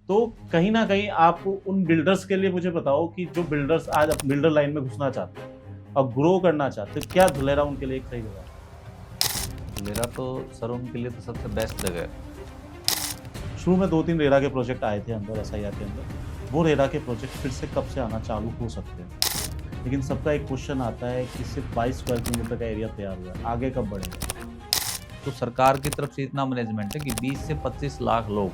तो कहीं ना कहीं आप उन बिल्डर्स के लिए मुझे बताओ कि जो बिल्डर्स आज बिल्डर लाइन में घुसना चाहते हैं और ग्रो करना चाहते हैं, क्या धुलेरा उनके लिए एक सही जगह है? मेरा तो सर उनके लिए तो सबसे बेस्ट जगह है। शुरू में 2-3 रेरा के प्रोजेक्ट आए थे अंदर एसआईआर के अंदर, वो रेरा के प्रोजेक्ट फिर से कब से आना चालू हो सकते हैं, लेकिन सबका एक क्वेश्चन आता है कि सिर्फ 22 स्क्वायर किलोमीटर का एरिया तैयार हुआ है, आगे कब बढ़ेगा? तो सरकार की तरफ से इतना मैनेजमेंट है कि 20 से 25 लाख लोग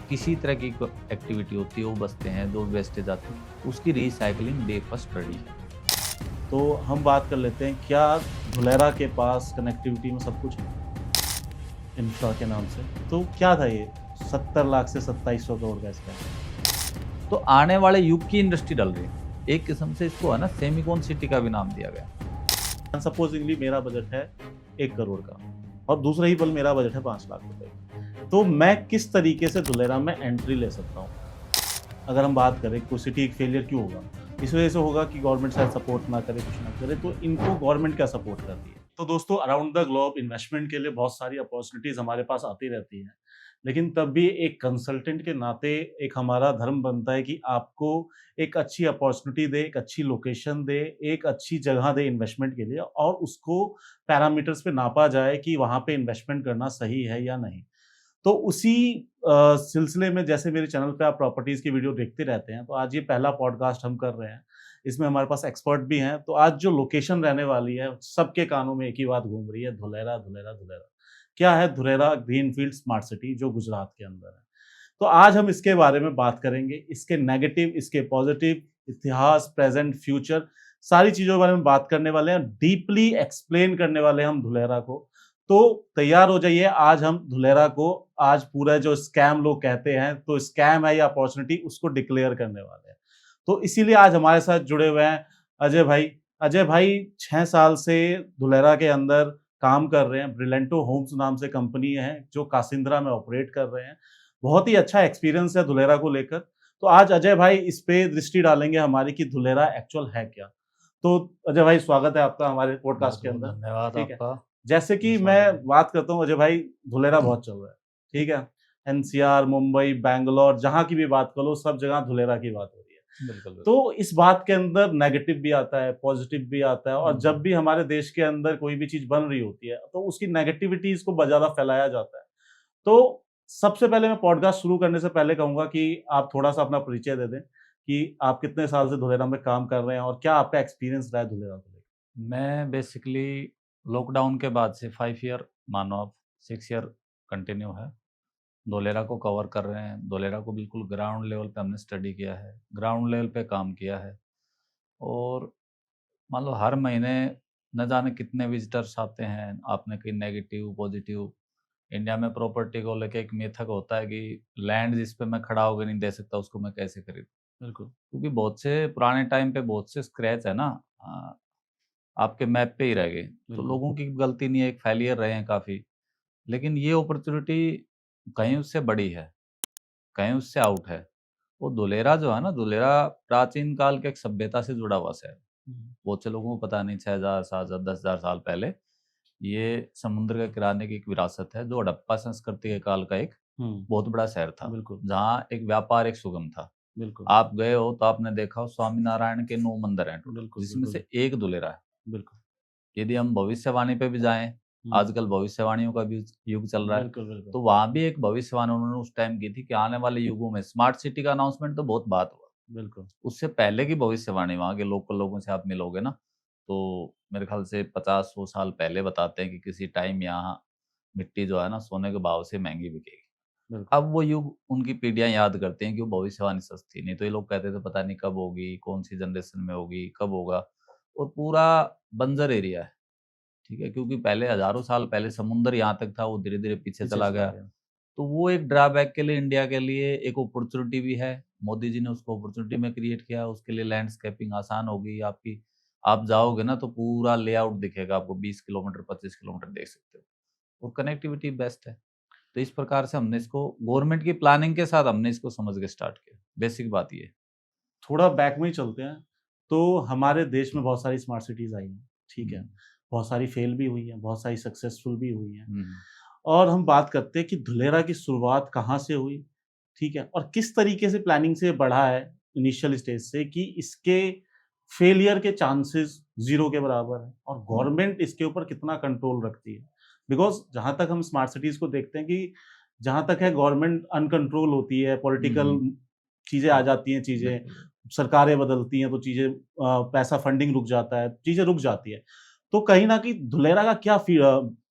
किसी तरह की एक्टिविटी होती है वो बचते हैं, जो वेस्टेज आती है उसकी रिसाइकलिंग डे फर्स्ट रेडी है। तो हम बात कर लेते हैं, क्या धुलेरा के पास कनेक्टिविटी में सब कुछ है इंफ्रा के नाम से? तो क्या था ये 70 लाख से 2700 करोड़ का स्कैम? तो आने वाले युग की इंडस्ट्री डल रही है, एक किस्म से इसको है ना सेमिकॉन सिटी का भी नाम दिया गया। सपोजिंगली मेरा बजट है 1 करोड़ का और दूसरा ही पल मेरा बजट है 5 लाख रुपए का, तो मैं किस तरीके से धुलेरा में एंट्री ले सकता हूँ? अगर हम बात करें कोई सिटी एक फेलियर क्यों होगा, इस वजह से होगा कि गवर्नमेंट शायद सपोर्ट ना करे, कुछ ना करे, तो इनको गवर्नमेंट क्या सपोर्ट करती है? तो दोस्तों, अराउंड द ग्लोब इन्वेस्टमेंट के लिए बहुत सारी अपॉर्चुनिटीज हमारे पास आती रहती हैं, लेकिन तब भी एक कंसल्टेंट के नाते एक हमारा धर्म बनता है कि आपको एक अच्छी अपॉर्चुनिटी दे, एक अच्छी लोकेशन दे, एक अच्छी जगह दे इन्वेस्टमेंट के लिए, और उसको पैरामीटर्स पे नापा जाए कि वहाँ पे इन्वेस्टमेंट करना सही है या नहीं। तो उसी सिलसिले में, जैसे मेरे चैनल पे आप प्रॉपर्टीज़ की वीडियो देखते रहते हैं, तो आज ये पहला पॉडकास्ट हम कर रहे हैं। इसमें हमारे पास एक्सपर्ट भी हैं, तो आज जो लोकेशन रहने वाली है, सबके कानों में एक ही बात घूम रही है, धुलेरा, धुलेरा, धुलेरा। क्या है धुलेरा ग्रीनफील्ड स्मार्ट सिटी जो गुजरात के अंदर है? तो आज हम इसके बारे में बात करेंगे, इसके नेगेटिव, इसके पॉजिटिव, इतिहास, प्रेज़ेंट, फ्यूचर, सारी चीज़ों के बारे में बात करने वाले हैं, डीपली एक्सप्लेन करने वाले हैं हम धुलेरा को। तो तैयार हो जाइए, आज हम धुलेरा को, आज पूरा जो स्कैम लोग कहते हैं, तो स्कैम है या अपॉर्चुनिटी, उसको डिक्लेयर करने वाले हैं। तो इसीलिए आज हमारे साथ जुड़े हुए हैं अजय भाई। अजय भाई 6 साल से धुलेरा के अंदर काम कर रहे हैं, ब्रिलेंटो होम्स नाम से कंपनी है, जो कासिंद्रा में ऑपरेट कर रहे हैं। बहुत ही अच्छा एक्सपीरियंस है धुलेरा को लेकर। तो आज अजय भाई इस पे दृष्टि डालेंगे हमारी कि धुलेरा एक्चुअल है क्या? तो अजय भाई, स्वागत है आपका हमारे पॉडकास्ट के बहुत-बहुत अंदर। धन्यवाद ठीक है। आपका। जैसे कि स्वागत मैं बात करता हूँ अजय भाई, धुलेरा बहुत चल रहा है, ठीक है? एनसीआर, मुंबई, बैंगलोर, जहाँ की भी बात करो, सब जगह धुलेरा की बात हो रही है। है। बिल्कुल, बिल्कुल। तो इस बात के अंदर नेगेटिव भी आता है, पॉजिटिव भी आता है, और जब हुँ। भी हमारे देश के अंदर कोई भी चीज़ बन रही होती है, तो उसकी नेगेटिविटीज़ को ज़्यादा फैलाया जाता है। तो सबसे पहले मैं पॉडकास्ट शुरू करने से पहले कहूँगा कि आप थोड़ा-सा अपना परिचय दे दें कि आप कितने साल से धुलेरा में काम कर रहे हैं और क्या आपका एक्सपीरियंस रहा है धुलेरा को लेके? मैं बेसिकली लॉकडाउन के बाद से 5 ईयर मानो आप, 6 ईयर कंटिन्यू है। धोलेरा को कवर कर रहे हैं। धोलेरा को बिल्कुल ग्राउंड लेवल पे हमने स्टडी किया है, ग्राउंड लेवल पे काम किया है। और मान लो हर महीने न जाने कितने विज़िटर्स आते हैं, आपने कहीं नेगेटिव, पॉज़िटिव। इंडिया में प्रॉपर्टी को लेके एक मिथक होता है कि लैंड जिस पे मैं खड़ा होके नहीं दे सकता, उसको मैं कैसे खरीदूँ? बिल्कुल, क्योंकि बहुत से पुराने टाइम पे बहुत से स्क्रैच है ना, अ, आपके मैप पे ही रह गए। तो बिल्कुल। लोगों की गलती नहीं है, एक फेलियर रहे हैं काफ़ी। लेकिन ये अपॉर्च्युनिटी कहीं उससे बड़ी है, कहीं उससे आउट है। वो धुलेरा जो है ना, धुलेरा प्राचीन काल के एक सभ्यता से जुड़ा हुआ शहर है। हुँ, बहुत से लोगों को पता नहीं, 6000 7000 10,000 साल पहले ये समुद्र के किनारे की एक विरासत है, जो हड़प्पा संस्कृति के काल का एक हुँ, बहुत बड़ा शहर था, बिल्कुल, जहाँ एक व्यापार एक सुगम था। बिल्कुल, आप गए हो तो आपने देखा हो स्वामीनारायण के 9 मंदिर हैं टोटल, बिल्कुल, जिसमें बिल्कुल, से एक धुलेरा है। बिल्कुल। यदि हम भविष्यवाणी पे भी जाएँ, हुँ, आजकल भविष्यवाणियों का भी युग चल रहा है, बिल्कुल, बिल्कुल। तो वहाँ भी एक भविष्यवाणी उन्होंने उस टाइम की थी कि आने वाले युगों में स्मार्ट सिटी का अनाउंसमेंट तो बहुत बात हुआ। बिल्कुल, उससे पहले की भविष्यवाणी वहाँ के लोकल लोगों से आप मिलोगे ना, तो मेरे ख़्याल से 50-100 साल पहले बताते हैं कि किसी टाइम यहाँ मिट्टी जो है ना, सोने के भाव से महँगी बिकेगी। बिल्कुल, अब वो युग उनकी पीढ़ियाँ याद करती हैं कि वो भविष्यवाणी सच थी, नहीं तो ये लोग कहते थे पता नहीं कब होगी, कौन-सी जनरेशन में होगी, कब होगा। और पूरा बंजर एरिया है, ठीक है? क्योंकि पहले हज़ारों साल पहले समुद्र यहाँ तक था, वो धीरे-धीरे पीछे पीछे चला चला गया। गया। तो वो एक ड्रॉबैक के लिए इंडिया के लिए एक अपॉर्च्युनिटी भी है। मोदी जी ने उसको अपॉर्च्युनिटी में क्रिएट किया, उसके लिए लैंडस्केपिंग आसान हो गई आपकी। आप जाओगे ना तो पूरा लेआउट दिखेगा आपको, 20 किलोमीटर, 25 किलोमीटर देख सकते हो, और कनेक्टिविटी बेस्ट है। तो इस प्रकार से हमने इसको गवर्नमेंट की प्लानिंग के साथ हमने इसको समझ के स्टार्ट किया। बेसिक बात ये है। थोड़ा बैक में ही चलते हैं, तो हमारे देश में बहुत सारी स्मार्ट सिटीज़ आई हैं, ठीक है? हुँ, बहुत सारी फेल भी हुई हैं, बहुत सारी सक्सेसफुल भी हुई हैं। हुँ, और हम बात करते हैं कि धुलेरा की शुरुआत कहाँ से हुई ठीक है, और किस तरीके से प्लानिंग से बढ़ा है इनिशियल स्टेज से कि इसके फेलियर के चांसेस जीरो के बराबर है, और गवर्नमेंट इसके ऊपर कितना कंट्रोल रखती है? बिकॉज जहां तक हम स्मार्ट सिटीज को देखते हैं कि जहां तक है गवर्नमेंट अनकंट्रोल होती है, पॉलिटिकल चीजें आ जाती हैं, चीजें बिल्कुल। सरकारें बदलती हैं, तो चीजें पैसा फंडिंग रुक जाता है, चीजें रुक जाती है। तो कहीं ना कहीं धुलेरा का क्या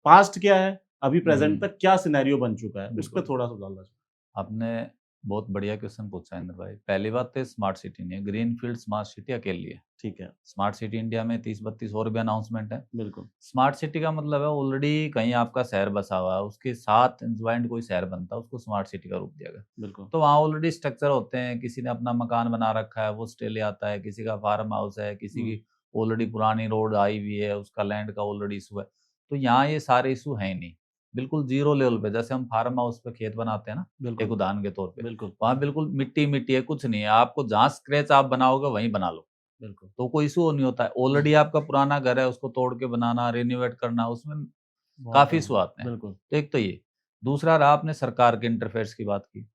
पास्ट क्या है, अभी प्रेजेंट हम्म, तक क्या सिनेरियो बन चुका है, उस पर बिल्कुल। थोड़ा सा डालना चाहिए। आपने बहुत बढ़िया क्वेश्चन पूछा इंद्र भाई। पहली बात तो स्मार्ट सिटी नहीं है, ग्रीन फील्ड स्मार्ट सिटी अकेली है। ठीक है। स्मार्ट सिटी इंडिया में 30-32 और भी अनाउंसमेंट है। बिल्कुल। स्मार्ट सिटी का मतलब है ऑलरेडी कहीं आपका शहर बसा हुआ है, उसके साथ ज्वाइंट कोई शहर बनता है, उसको स्मार्ट सिटी का रूप दिया गया। बिल्कुल। तो वहाँ ऑलरेडी स्ट्रक्चर होते हैं, किसी ने अपना मकान बना रखा है वो स्टे ले आता है, किसी का फार्म हाउस है, किसी हम्म। की ऑलरेडी पुरानी रोड आई हुई है, उसका लैंड का ऑलरेडी इशू है। तो यहाँ ये सारे इशू है ही नहीं, बिल्कुल जीरो लेवल पे। जैसे हम फार्म हाउस पे खेत बनाते हैं ना, एक बिल्कुल। उदाहरण के तौर पे, बिल्कुल। वहाँ बिल्कुल मिट्टी मिट्टी है, कुछ नहीं है। आपको जहाँ स्क्रैच आप बनाओगे वहीं बना लो, बिल्कुल। तो कोई इशू नहीं होता है। ऑलरेडी आपका पुराना घर है, उसको तोड़ के बनाना, रिनोवेट करना, उसमें बहुत काफ़ी टाइम। इशू आते हैं। बिल्कुल। तो एक तो ये, दूसरा रहा आपने सरकार के इंटरफेयर्स की बात की,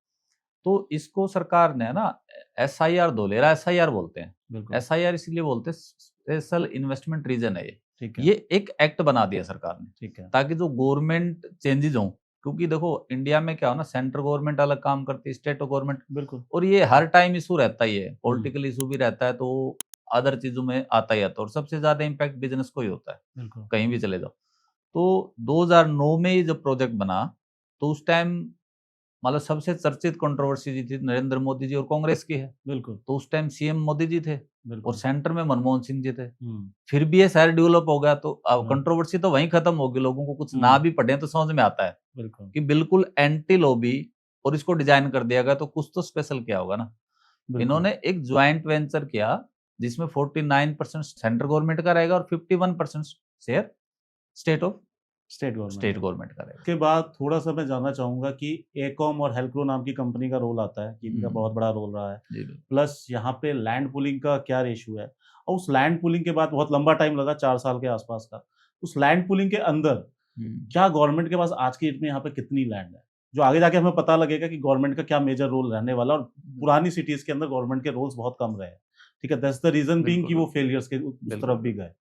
तो इसको सरकार ने ना एसआईआर धोलेरा एसआईआर बोलते हैं। बिल्कुल। एसआईआर इसलिए बोलते हैं, स्पेशल इन्वेस्टमेंट रीजन है ये। ठीक है। ये एक एक्ट बना दिया सरकार ने, ठीक है। ताकि जो गवर्नमेंट चेंजेस हों, क्योंकि देखो इंडिया में क्या हो ना, सेंट्रल गवर्नमेंट अलग काम करती है, स्टेट गवर्नमेंट, बिल्कुल। और ये हर टाइम इशू रहता ही है, पॉलिटिकल इशू भी रहता है, तो अदर चीज़ों में आता ही आता है, और सबसे ज़्यादा इम्पैक्ट बिज़नेस को ही होता है, बिल्कुल। कहीं भी चले जाओ। तो 2009 में ये जब प्रोजेक्ट बना, तो उस टाइम मतलब सबसे चर्चित कंट्रोवर्सी जी थी नरेंद्र मोदी जी और कांग्रेस की है। बिल्कुल। तो उस टाइम सीएम मोदी जी थे और बिल्कुल। सेंटर में मनमोहन सिंह जी थे। हम्म। फिर भी ये शहर डेवलप हो गया, तो अब हाँ। कंट्रोवर्सी तो वहीं खत्म होगी, लोगों को कुछ ना हम्म। भी पढ़े तो समझ में आता है बिल्कुल। कि बिल्कुल एंटी लॉबी, और इसको डिजाइन कर दिया गया, तो कुछ तो स्पेशल क्या होगा ना। बिल्कुल। इन्होंने एक ज्वाइंट वेंचर किया, जिसमें 49% सेंट्रल गवर्नमेंट का रहेगा और 51% share state of state government state का। गवर्नमेंट का रहेगा। उसके बाद थोड़ा-सा मैं जानना चाहूँगा कि एकॉम और हेल्प्रो नाम की कंपनी का रोल आता है, कि इनका हम्म, बहुत बड़ा रोल रहा है। जी बिल्कुल। प्लस यहाँ पे लैंड पूलिंग का क्या रेश्यो है? और उस लैंड पूलिंग के बाद बहुत लंबा टाइम लगा, 4 साल के आसपास का। उस लैंड पूलिंग के अंदर हम्म, क्या गवर्नमेंट के पास आज की डेट में यहाँ पे कितनी लैंड है? जो आगे जाके हमें पता लगेगा कि गवर्नमेंट का क्या मेजर रोल रहने वाला है, और पुरानी सिटीज़ के अंदर गवर्नमेंट के रोल्स बहुत कम रहे हैं। ठीक है? दैट्स द रीज़न बीइंग बिल्कुल कि वो बिल्कुल फेलियर्स के उस बिल्कुल तरफ भी बिल्कुल। गए।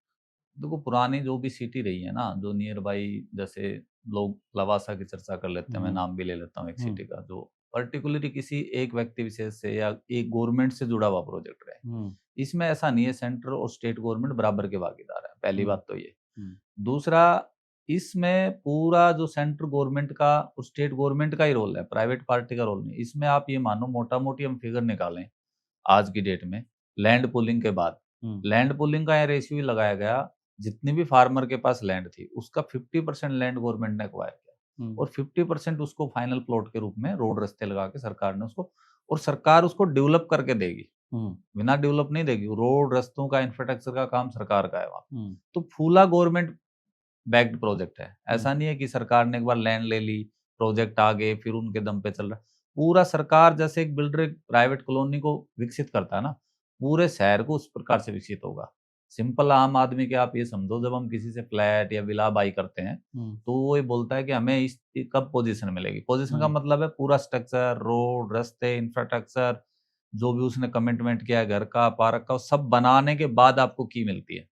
देखो पुरानी जो भी सिटी रही है ना, जो नियर बाई, जैसे लोग लवासा की चर्चा कर लेते हैं, मैं हुँ, नाम भी ले लेता हूँ एक हुँ, सिटी का, जो पर्टिकुलरली किसी एक व्यक्ति विशेष से या एक गवर्नमेंट से जुड़ा हुआ प्रोजेक्ट रहे। हुँ, इसमें ऐसा नहीं है, सेंट्रल और स्टेट गवर्नमेंट बराबर के भागीदार है, पहली हुँ, बात तो ये। हुँ, दूसरा, इसमें पूरा जो सेंट्रल गवर्नमेंट का और स्टेट गवर्नमेंट का ही रोल है, प्राइवेट पार्टी का रोल नहीं। इसमें आप ये मानो, मोटा मोटी हम फिगर निकालें आज की डेट में, लैंड पूलिंग के बाद, हुँ, लैंड पूलिंग का रेशियो ही लगाया गया, जितनी भी फार्मर के पास लैंड थी उसका 50% लैंड गवर्नमेंट ने एक्वायर किया, हुँ, और 50% उसको फाइनल प्लॉट के रूप में रोड रास्ते लगा के सरकार ने उसको, और सरकार उसको डेवलप करके देगी, हुँ, बिना डेवलप नहीं देगी। रोड रास्तों का इंफ्रास्ट्रक्चर का काम सरकार का है वहाँ। हुँ, तो फूला गवर्नमेंट बैक्ड प्रोजेक्ट है। हुँ, ऐसा नहीं है कि सरकार ने एक बार लैंड ले ली, प्रोजेक्ट आ गए, फिर उनके दम पे चल रहा है। पूरा सरकार, जैसे एक बिल्डर एक प्राइवेट कॉलोनी को विकसित करता है ना, पूरे शहर को उस प्रकार से विकसित होगा। सिंपल आम आदमी के आप ये समझो, जब हम किसी से फ्लैट या विला बाई करते हैं, हुँ, तो वो ये बोलता है कि हमें इस कब पोजीशन मिलेगी। पोजीशन का हुँ, मतलब है पूरा स्ट्रक्चर, रोड, रास्ते, इंफ्रास्ट्रक्चर, जो भी उसने कमिटमेंट किया है घर का, पार्क का, वो सब बनाने के बाद आपको की मिलती है।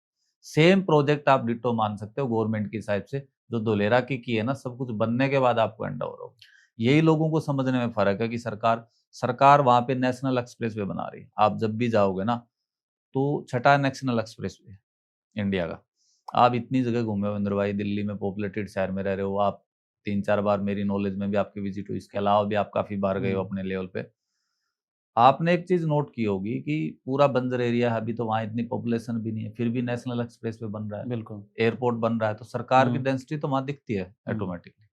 सेम प्रोजेक्ट आप डिट्टो मान सकते हो गवर्नमेंट की साइड से, जो धोलेरा की है ना, सब कुछ बनने के बाद आपको हैंड ओवर होगा। यही लोगों को समझने में फ़र्क है कि सरकार सरकार वहाँ पे नेशनल एक्सप्रेसवे बना रही है। आप जब भी जाओगे ना, तो छठा नेशनल एक्सप्रेसवे है इंडिया का। आप इतनी जगह घूमे हो इंद्र भाई, दिल्ली में पॉपुलेटेड शहर में रह रहे हो आप, 3-4 बार मेरी नॉलेज में भी आपकी विज़िट हुई, इसके अलावा भी आप काफ़ी बार गए हो हुँ, अपने लेवल पे। आपने एक चीज़ नोट की होगी कि पूरा बंजर एरिया है, अभी तो वहाँ इतनी पॉपुलेशन भी नहीं है, फिर भी नेशनल एक्सप्रेसवे बन रहा है, बिल्कुल। एयरपोर्ट बन रहा है, तो सरकार की हुँ, डेंसिटी तो वहाँ दिखती है हुँ, ऑटोमेटिकली।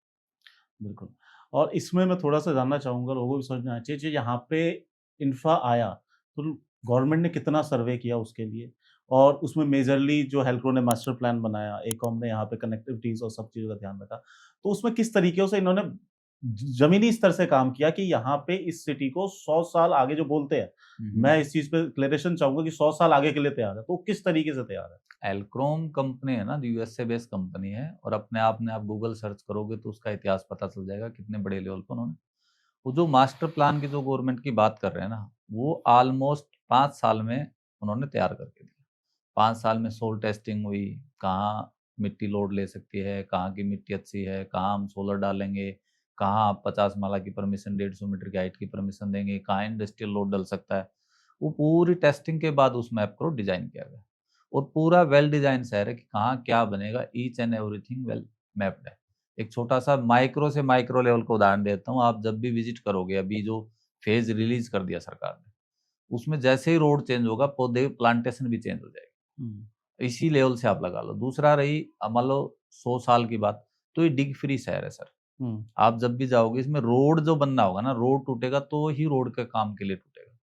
बिल्कुल। और इसमें मैं थोड़ा-सा जानना चाहूँगा, लोगों को भी समझ में आना चाहिए, जो यहाँ पे इंफ्रा आया, तो गवर्नमेंट ने कितना सर्वे किया उसके लिए? और उसमें मेजरली जो हेल्प्रो ने मास्टर प्लान बनाया, एकॉम ने यहाँ पे कनेक्टिविटीज़ और सब चीज़ों का ध्यान रखा। तो उसमें किस तरीके से इन्होंने ज़मीनी स्तर से काम किया कि यहाँ पे इस सिटी को 100 साल आगे जो बोलते हैं, हुँ, मैं हुँ। इस चीज़ पे क्लैरिफ़िकेशन चाहूँगा कि 100 साल आगे के लिए तैयार है, तो किस तरीके से तैयार है? एल्क्रोम कंपनी है ना, जो यूएसए बेस्ड कंपनी है, और अपने आप ने आप गूगल सर्च करोगे तो उसका इतिहास पता चल जाएगा, कितने बड़े लेवल पर उन्होंने वो जो मास्टर प्लान की जो गवर्नमेंट की बात कर रहे हैं ना, वो ऑलमोस्ट 5 साल में उन्होंने तैयार करके दिया। 5 साल में सोल टेस्टिंग हुई, कहाँ मिट्टी लोड ले सकती है, कहाँ की मिट्टी अच्छी है, कहाँ हम सोलर डालेंगे, कहाँ आप 50 माला की परमिशन, 150 मीटर की हाइट की परमिशन देंगे, कहाँ इंडस्ट्रियल लोड डल सकता है। वो पूरी टेस्टिंग के बाद उस मैप को डिज़ाइन किया गया और पूरा वेल डिज़ाइन शहर है कि कहाँ क्या बनेगा, each and everything well mapped है। एक छोटा-सा माइक्रो से माइक्रो लेवल का उदाहरण देता हूँ, आप जब भी विज़िट करोगे, अभी जो फ़ेज़ रिलीज़ कर दिया सरकार ने, उसमें जैसे ही रोड चेंज होगा, पौधे प्लांटेशन भी चेंज हो जाएगी। हुँ, इसी लेवल से आप लगा लो। दूसरा रही मान लो 100 साल की बात, तो ये डिग फ्री शहर है सर। हुँ, आप जब भी जाओगे इसमें रोड जो बनना होगा ना, रोड टूटेगा तो ही रोड के काम के लिए टूटेगा।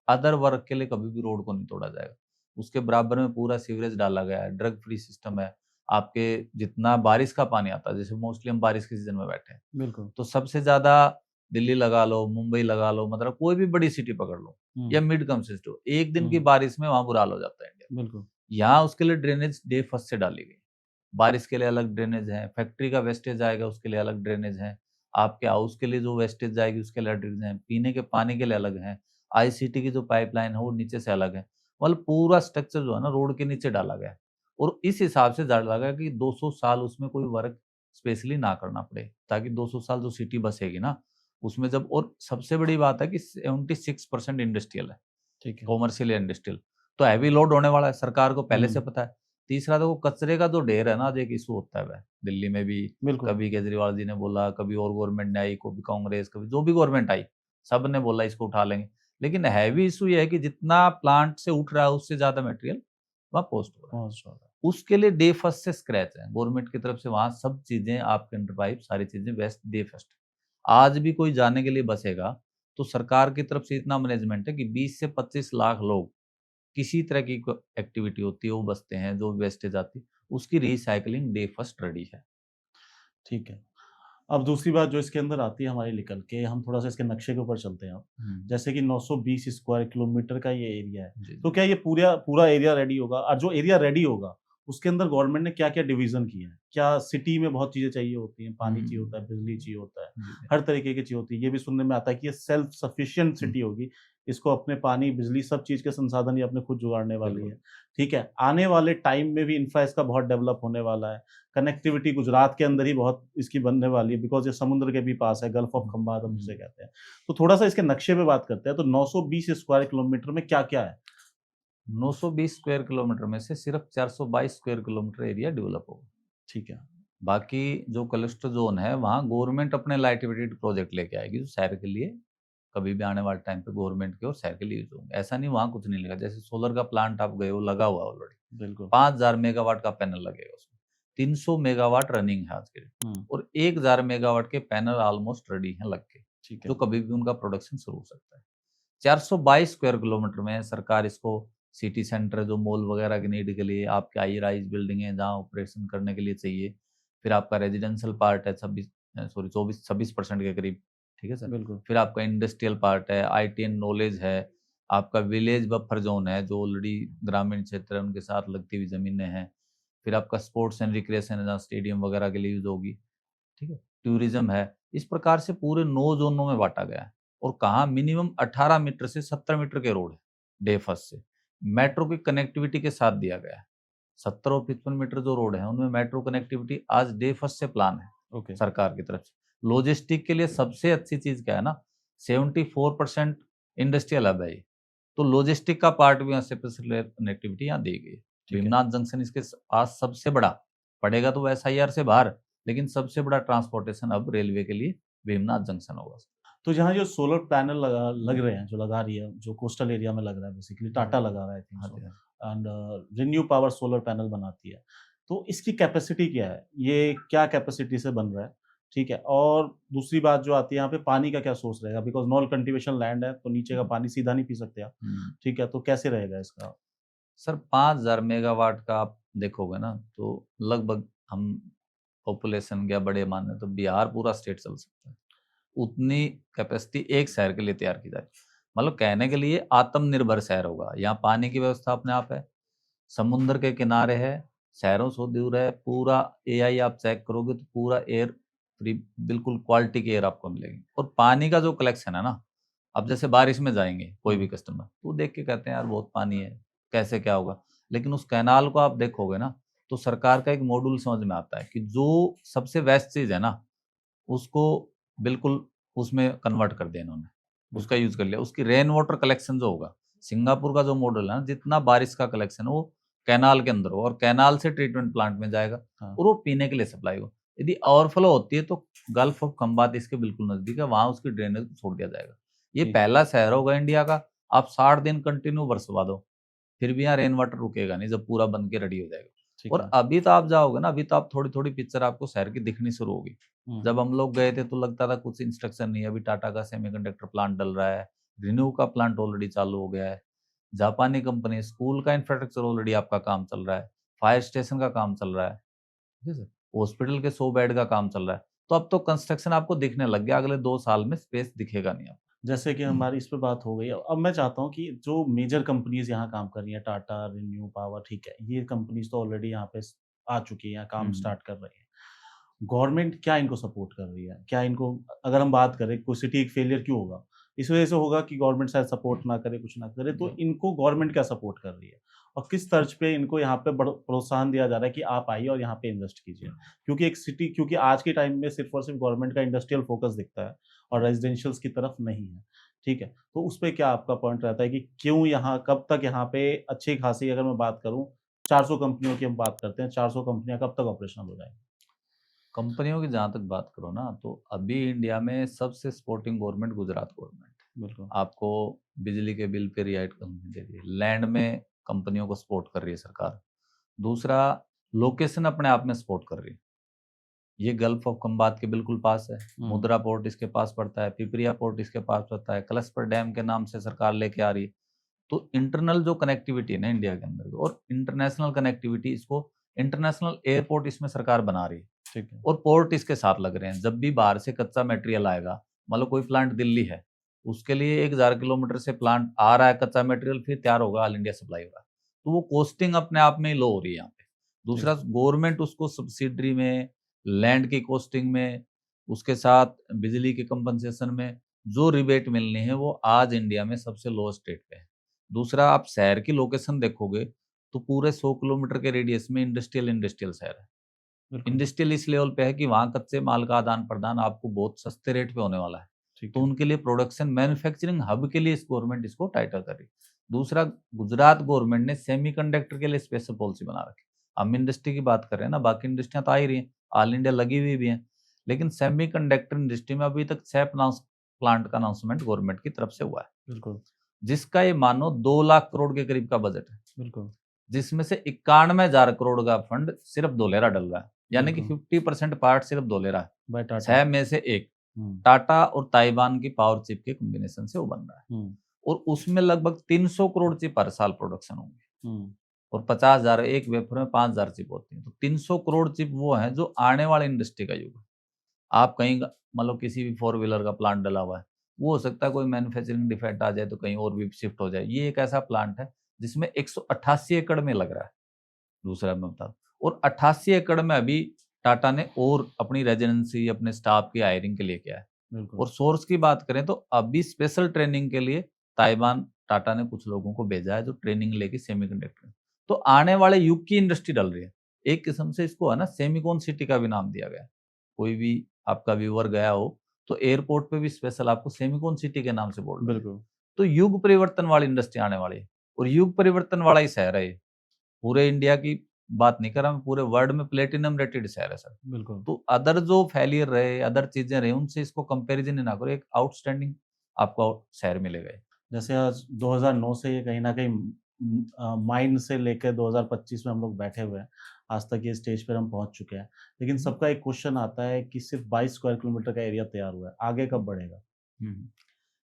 अदर वर्क के लिए कभी भी रोड को नहीं तोड़ा जाएगा। उसके बराबर में पूरा सीवरेज डाला गया है, ड्रग फ्री सिस्टम है। आपके जितना बारिश का पानी आता है, जैसे मोस्टली हम बारिश के सीज़न में बैठे हैं, बिल्कुल। तो सबसे ज़्यादा दिल्ली लगा लो, मुंबई लगा लो, मतलब कोई भी बड़ी सिटी पकड़ लो हुँ, या मिड कम सिटी हो, एक दिन की हुँ, बारिश में वहाँ बुरा हाल हो जाता है इंडिया में। बिल्कुल। यहाँ उसके लिए ड्रेनेज डे फर्स्ट से डाली गई। बारिश के लिए अलग ड्रेनेज है, फैक्ट्री का वेस्टेज आएगा उसके लिए अलग ड्रेनेज है, आपके हाउस के लिए जो वेस्टेज जाएगी उसके लिए अलग ड्रेनेज है, पीने के पानी के लिए अलग है, आईसीटी की जो पाइपलाइन है वो नीचे से अलग है। मतलब पूरा स्ट्रक्चर जो है ना रोड के नीचे डाला गया है और इस हिसाब से डाला गया है कि 200 साल उसमें कोई वर्क स्पेशली ना करना पड़े, ताकि 200 साल जो सिटी बसेगी ना, उसमें जब और सबसे बड़ी बात है कि 76% इंडस्ट्रियल है, ठीक है। कॉमर्शियल या इंडस्ट्रियल, तो हैवी लोड होने वाला है, सरकार को पहले से हुँ, पता है। तीसरा देखो कचरे का जो ढेर है ना, आज एक इशू होता है वह, दिल्ली में भी बिल्कुल। कभी केजरीवाल जी ने बोला, कभी और गवर्नमेंट ने आई, कभी कांग्रेस, कभी जो भी गवर्नमेंट आई, सब ने बोला इसको उठा लेंगे। लेकिन हैवी इशू ये है कि जितना प्लांट से उठ रहा है उससे ज़्यादा मटेरियल वहाँ पोस्ट हो रहा है। बहुत ज़्यादा। उसके लिए डे फर्स्ट से स्क्रैच है, गवर्नमेंट की तरफ से वहाँ सब चीज़ें आपके अंडर पाइप सारी चीज़ें बेस्ट डे फर्स्ट। आज भी कोई जाने के लिए बसेगा, तो सरकार की तरफ से इतना मैनेजमेंट है कि 20 से 25 लाख लोग किसी तरह की एक्टिविटी होती है वो बचते हैं, जो वेस्टेज आती है, उसकी रिसाइकलिंग डे फर्स्ट रेडी है। ठीक है। अब दूसरी बात जो इसके अंदर आती है हमारी निकल के, हम थोड़ा-सा इसके नक्शे के ऊपर चलते हैं अब। जैसे कि 920 स्क्वायर किलोमीटर का ये एरिया है, जी, तो जी। क्या ये पूरा पूरा एरिया रेडी होगा? और जो एरिया रेडी होगा, उसके अंदर गवर्नमेंट ने क्या-क्या डिवीज़न किए हैं? क्या सिटी में बहुत चीज़ें चाहिए होती हैं, पानी चाहिए होता है, बिजली चाहिए होता है, जी, जी। हर तरीके की चीज़ होती है। ये भी सुनने में आता है कि ये सेल्फ सफिशिएंट हुँ, सिटी होगी, इसको अपने पानी, बिजली सब चीज़ के संसाधन ये अपने खुद जुगाड़ने वाली बिल्कुल। है, ठीक है? आने वाले टाइम में भी इंफ्रा इसका बहुत डेवलप होने वाला है। कनेक्टिविटी गुजरात के अंदर ही बहुत इसकी बनने वाली है बिकॉज़ ये समुद्र के भी पास है, गल्फ ऑफ हुँ, खंबात हम जिसे हुँ। कहते हैं। तो थोड़ा-सा इसके नक्शे पे बात करते हैं, तो 920 स्क्वायर किलोमीटर में क्या-क्या है? 920 स्क्वायर किलोमीटर में से सिर्फ 422 स्क्वायर किलोमीटर एरिया डेवलप होगा। ठीक है। बाकी जो क्लस्टर ज़ोन है, वहाँ गवर्नमेंट अपने लाइटवेटेड प्रोजेक्ट लेके आएगी, जो शहर के लिए कभी भी आने वाले टाइम पे गवर्नमेंट के और शहर के लिए यूज़ होंगे। ऐसा नहीं वहाँ कुछ नहीं लगा, जैसे सोलर का प्लांट आप गए हो, लगा हुआ है ऑलरेडी। बिल्कुल। 5000 मेगावाट का पैनल लगेगा उसमें। 300 मेगावाट रनिंग है आज के डेट हुँ, और 1000 मेगावाट के पैनल ऑलमोस्ट रेडी हैं लग के, ठीक जो है। कभी भी उनका प्रोडक्शन शुरू हो सकता है। 422 स्क्वायर किलोमीटर में सरकार इसको सिटी सेंटर जो मॉल वगैरह की नीड के लिए, आपकी हाई राइज़ बिल्डिंगें जहाँ ऑपरेशन करने के लिए चाहिए। फिर आपका रेजिडेंशियल पार्ट है 24-26% के करीब, ठीक है सर? बिल्कुल। फिर आपका इंडस्ट्रियल पार्ट है, आईटी एंड नॉलेज है, आपका विलेज बफर ज़ोन है, जो ऑलरेडी ग्रामीण क्षेत्र है उनके साथ लगती हुई ज़मीनें हैं। फिर आपका स्पोर्ट्स एंड रिक्रिएशन है, जहाँ स्टेडियम वगैरह के लिए यूज़ होगी, ठीक है? टूरिज़्म है। इस प्रकार से पूरे 9 ज़ोनों में बाँटा गया है और कहाँ मिनिमम 18 मीटर से 70 मीटर के रोड है, डे फर्स्ट से। मेट्रो की कनेक्टिविटी के साथ दिया गया है। 70 और 55 मीटर जो रोड है, उनमें मेट्रो कनेक्टिविटी आज डे फर्स्ट से प्लान है, ओके। सरकार की तरफ से। लॉजिस्टिक के लिए सबसे अच्छी चीज़ क्या है ना, 74% इंडस्ट्रियल हब है ये। तो लॉजिस्टिक का पार्ट भी यहाँ से कनेक्टिविटी यहाँ दी गई है। ठीक है। भीमनाथ जंक्शन इसके पास सबसे बड़ा, पड़ेगा तो वो एसआईआर से बाहर, लेकिन सबसे बड़ा ट्रांसपोर्टेशन अब रेलवे के लिए भीमनाथ जंक्शन होगा। तो जहाँ जो सोलर पैनल लग रहे हैं, जो लगा रही है, जो कोस्टल एरिया में लग रहा है बेसिकली टाटा लगा रहा है आई थिंक हाँ सो जी, हाँ। And renew power solar panel बनाती है। तो इसकी कैपेसिटी क्या है? ये क्या कैपेसिटी से बन रहा है? ठीक है और दूसरी बात जो आती है यहाँ पे पानी का क्या सोर्स रहेगा? बिकॉज़ नॉन कल्टीवेशन लैंड है, तो नीचे का पानी सीधा नहीं पी सकते आप। हुँ। ठीक है, तो कैसे रहेगा इसका? सर 5000 मेगावाट का आप देखोगे ना, तो लगभग हम पॉपुलेशन क्या बड़े माने तो बिहार पूरा स्टेट चल सकता है। उतनी कैपेसिटी एक शहर के लिए तैयार की जाए। मतलब कहने के लिए आत्मनिर्भर शहर होगा। यहाँ पानी की व्यवस्था अपने आप है, समुद्र के किनारे है, शहरों से दूर है, पूरा एआई आप चेक करोगे तो पूरा एयर फ्री, बिल्कुल क्वालिटी की एयर आपको मिलेगी। और पानी का जो कलेक्शन है ना, अब जैसे बारिश में जाएंगे कोई भी कस्टमर तो देख के कहते हैं यार बहुत पानी है, कैसे क्या होगा, लेकिन उस कैनाल को आप देखोगे ना तो सरकार का एक मॉड्यूल समझ में आता है कि जो सबसे बेस्ट चीज है ना उसको बिल्कुल उसमें कन्वर्ट कर दिया इन्होंने, उसका यूज कर लिया। उसकी रेन वाटर कलेक्शन जो होगा, सिंगापुर का जो मॉडल है ना, जितना बारिश का कलेक्शन है वो कैनाल के अंदर हो और कैनाल से ट्रीटमेंट प्लांट में जाएगा और वो पीने के लिए सप्लाई हो। यदि ओवरफ्लो होती है तो गल्फ ऑफ खंबात इसके बिल्कुल नजदीक है, वहां उसकी ड्रेनेज को छोड़ दिया जाएगा। ये पहला शहर होगा इंडिया का, आप 60 दिन कंटिन्यू बरसवा दो फिर भी यहाँ रेन वाटर रुकेगा नहीं जब पूरा बन के रेडी हो जाएगा। और अभी तो आप जाओगे ना, अभी तो आप थोड़ी थोड़ी पिक्चर आपको शहर की दिखनी शुरू होगी। जब हम लोग गए थे तो लगता था कुछ इंस्ट्रक्शन नहीं है, अभी टाटा का सेमीकंडक्टर प्लांट डल रहा है, रिन्यू का प्लांट ऑलरेडी चालू हो गया है, जापानी कंपनी, स्कूल का इंफ्रास्ट्रक्चर ऑलरेडी आपका काम चल रहा है, फायर स्टेशन का काम चल रहा है, ठीक है सर, हॉस्पिटल के 100 बेड का काम चल रहा है। तो अब तो कंस्ट्रक्शन आपको दिखने लग गया, अगले 2 साल में स्पेस दिखेगा नहीं आपको। जैसे कि हमारी इस पे बात हो गई, अब मैं चाहता हूँ कि जो मेजर कंपनीज यहाँ काम कर रही हैं, टाटा, रिन्यू पावर, ठीक है, ये कंपनीज तो ऑलरेडी यहाँ पे आ चुकी हैं, काम स्टार्ट कर रही हैं। गवर्नमेंट क्या इनको सपोर्ट कर रही है? क्या इनको, अगर हम बात करें कोई सिटी एक फेलियर क्यों होगा? इस वजह से होगा कि गवर्नमेंट शायद सपोर्ट ना करे, कुछ ना करे, तो इनको गवर्नमेंट क्या सपोर्ट कर रही है? और किस तर्ज पे इनको यहाँ पे प्रोत्साहन दिया जा रहा है कि आप आइए और यहाँ पे इन्वेस्ट कीजिए? क्योंकि एक सिटी, क्योंकि आज के टाइम में सिर्फ और सिर्फ गवर्नमेंट का इंडस्ट्रियल फोकस दिखता है और रेजिडेंशियल्स की तरफ नहीं है, ठीक है? तो उस पे क्या आपका पॉइंट रहता है कि क्यों यहाँ, कब तक यहाँ पे अच्छी खासी, अगर मैं बात करूँ 400 कंपनियों की हम बात करते हैं, 400 कंपनियाँ कब तक ऑपरेशनल हो जाएँगी? कंपनियों की जहां तक बात करो ना, तो अभी इंडिया में सबसे सपोर्टिंग गवर्नमेंट गुजरात गवर्नमेंट है। बिल्कुल। आपको बिजली के बिल पे रियायत कंपनी दे रही है, लैंड में कंपनियों को सपोर्ट कर रही है सरकार। दूसरा, लोकेशन अपने आप में सपोर्ट कर रही है। ये गल्फ ऑफ खंबात के बिल्कुल पास है, मुद्रा पोर्ट इसके पास पड़ता है, पिपरिया पोर्ट इसके पास पड़ता है, कलस्पर डैम के नाम से सरकार लेके आ रही है। तो इंटरनल जो कनेक्टिविटी है ना इंडिया के अंदर और इंटरनेशनल कनेक्टिविटी, इसको इंटरनेशनल एयरपोर्ट इसमें सरकार बना रही है, ठीक है। और पोर्ट इसके साथ लग रहे हैं। जब भी बाहर से कच्चा मटेरियल आएगा, मान लो कोई प्लांट दिल्ली है, उसके लिए 1000 किलोमीटर से प्लांट आ रहा है, कच्चा मटेरियल फिर तैयार होगा, ऑल इंडिया सप्लाई होगा, तो वो कॉस्टिंग अपने आप में ही लो हो रही है यहाँ पे। दूसरा, गवर्नमेंट उसको सब्सिडरी में, लैंड की कॉस्टिंग में, उसके साथ बिजली के कंपनसेशन में जो रिबेट मिलनी है वो आज इंडिया में सबसे लोएस्ट रेट पे है। दूसरा, आप शहर की लोकेशन देखोगे तो पूरे 100 किलोमीटर के रेडियस में इंडस्ट्रियल इंडस्ट्रियल शहर है। बिल्कुल। इंडस्ट्रियल इस लेवल पे है कि वहाँ कच्चे माल का आदान प्रदान आपको बहुत सस्ते रेट पे होने वाला है। ठीक तो है। उनके लिए प्रोडक्शन मैन्युफैक्चरिंग हब के लिए इस गवर्नमेंट इसको टाइटल कर रही है। दूसरा, गुजरात गवर्नमेंट ने सेमीकंडक्टर के लिए स्पेशल पॉलिसी बना रखी है। हम इंडस्ट्री की बात कर रहे हैं ना, बाकी इंडस्ट्रियां तो आ ही रही हैं, ऑल इंडिया लगी हुई भी हैं, लेकिन सेमीकंडक्टर इंडस्ट्री में अभी तक 6 प्लांट का अनाउंसमेंट गवर्नमेंट की तरफ से हुआ है, बिल्कुल। जिसका ये मानो 2 लाख करोड़ के करीब का बजट है, बिल्कुल। जिसमें से 91,000 करोड़ का फंड सिर्फ धोलेरा डल रहा है, यानी कि बिल्कुल। 50% पार्ट सिर्फ धोलेरा है। बाय टाटा। 6 में से एक हुँ। टाटा और ताइवान की पावर चिप के कॉम्बिनेशन से वो बन रहा है, हुँ। और उसमें लगभग 300 करोड़ चिप हर साल प्रोडक्शन होंगे, हुँ। और 50,000 एक वेफर में 5,000 चिप होती है। तो 300 करोड़ चिप वो है जो आने वाले इंडस्ट्री का युग है। आप कहीं मतलब किसी भी 4 व्हीलर का प्लांट डला हुआ है, वो हो सकता है कोई मैन्युफैक्चरिंग डिफेक्ट आ जाए तो कहीं और भी शिफ्ट हो जाए। ये एक ऐसा प्लांट है जिसमें 188 एकड़ में लग रहा है, दूसरा मैं बता दूं, और 88 एकड़ में अभी टाटा ने और अपनी रेजिडेंसी, अपने स्टाफ की हायरिंग के लिए किया है। बिल्कुल। और सोर्स की बात करें तो अभी स्पेशल ट्रेनिंग के लिए ताइवान टाटा ने कुछ लोगों को भेजा है जो ट्रेनिंग लेके सेमीकंडक्टर। तो आने वाले युग की इंडस्ट्री डल रही है। एक किस्म से इसको है ना सेमिकॉन सिटी का भी नाम दिया गया है। कोई भी आपका व्यूअर गया हो तो एयरपोर्ट पे भी स्पेशल आपको सेमिकॉन सिटी के नाम से बोर्ड लगे। बिल्कुल। तो युग परिवर्तन वाली इंडस्ट्री आने वाली है, और युग परिवर्तन वाला ही शहर है ये। पूरे इंडिया की बात नहीं कर रहा मैं, पूरे वर्ल्ड में प्लेटिनम रेटेड शहर है सर। बिल्कुल। तो अदर जो फेलियर रहे, अदर चीजें रहे, उनसे इसको कंपैरिजन ही ना करो, एक आउटस्टैंडिंग आपको शहर मिलेगा ये। जैसे आज 2009 से ये कहीं न कहीं माइन से लेकर 2025 में हम लोग बैठे हुए हैं। आज तक ये स्टेज पर हम पहुँच चुके हैं। लेकिन सबका एक क्वेश्चन आता है कि सिर्फ़ 22 स्क्वायर किलोमीटर का एरिया तैयार हुआ है, आगे कब बढ़ेगा? हम्म।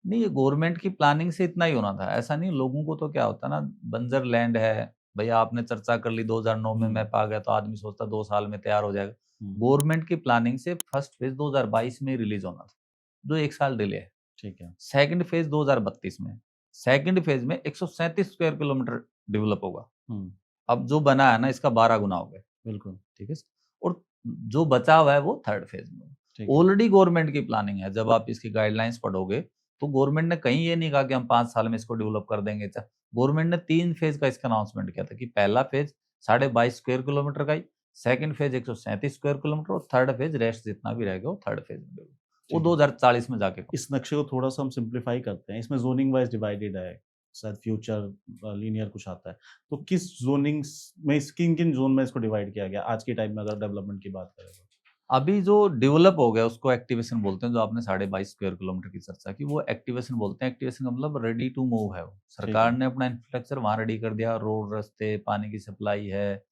नहीं, ये गवर्नमेंट की प्लानिंग से इतना ही होना था, ऐसा नहीं। लोगों को तो क्या होता है ना, बंजर लैंड है, भैया आपने चर्चा कर ली 2009 में हुँ। मैप आ गया तो आदमी सोचता 2 साल में तैयार हो जाएगा। हुँ। गवर्नमेंट की प्लानिंग से फर्स्ट फेज 2022 में रिलीज होना था, जो 1 साल डिले है। ठीक है। सेकंड फेज 2032 में, सेकंड फेज में 137 स्क्वायर किलोमीटर डेवलप होगा। हुँ। अब जो बना है ना इसका 12 गुना हो गया, बिल्कुल। ठीक है। और जो बचा हुआ है वो थर्ड फेज में होगा। ठीक है। ऑलरेडी गवर्नमेंट की प्लानिंग है। जब आप इसकी गाइडलाइंस पढ़ोगे तो गवर्नमेंट ने कहीं ये नहीं कहा कि हम 5 साल में इसको डेवलप कर देंगे। गवर्नमेंट ने 3 फेज का इसका अनाउंसमेंट किया था कि पहला फेज 22.5 स्क्वायर किलोमीटर का ही, सेकंड फेज 137 स्क्वायर किलोमीटर और थर्ड फेज रेस्ट जितना भी रहेगा वो थर्ड फेज में डेवलप, वो ठीक है। 2040 में जाके इस नक्शे को थोड़ा-सा हम सिम्प्लीफाई करते हैं। इसमें ज़ोनिंग वाइज़ डिवाइडेड है, शायद फ्यूचर लीनियर कुछ आता है। तो किस ज़ोनिंग्स में किन-किन ज़ोन में इसको डिवाइड किया गया आज के टाइम में अगर डेवलपमेंट की बात करें तो? अभी जो डेवलप हो गया उसको एक्टिवेशन बोलते हैं। जो आपने 22.5 स्क्वायर किलोमीटर की चर्चा की, वो एक्टिवेशन बोलते हैं। एक्टिवेशन का मतलब रेडी टू मूव है वो। ठीक है। सरकार ने अपना इंफ्रास्ट्रक्चर वहाँ रेडी कर दिया, रोड, रास्ते, पानी की सप्लाई है,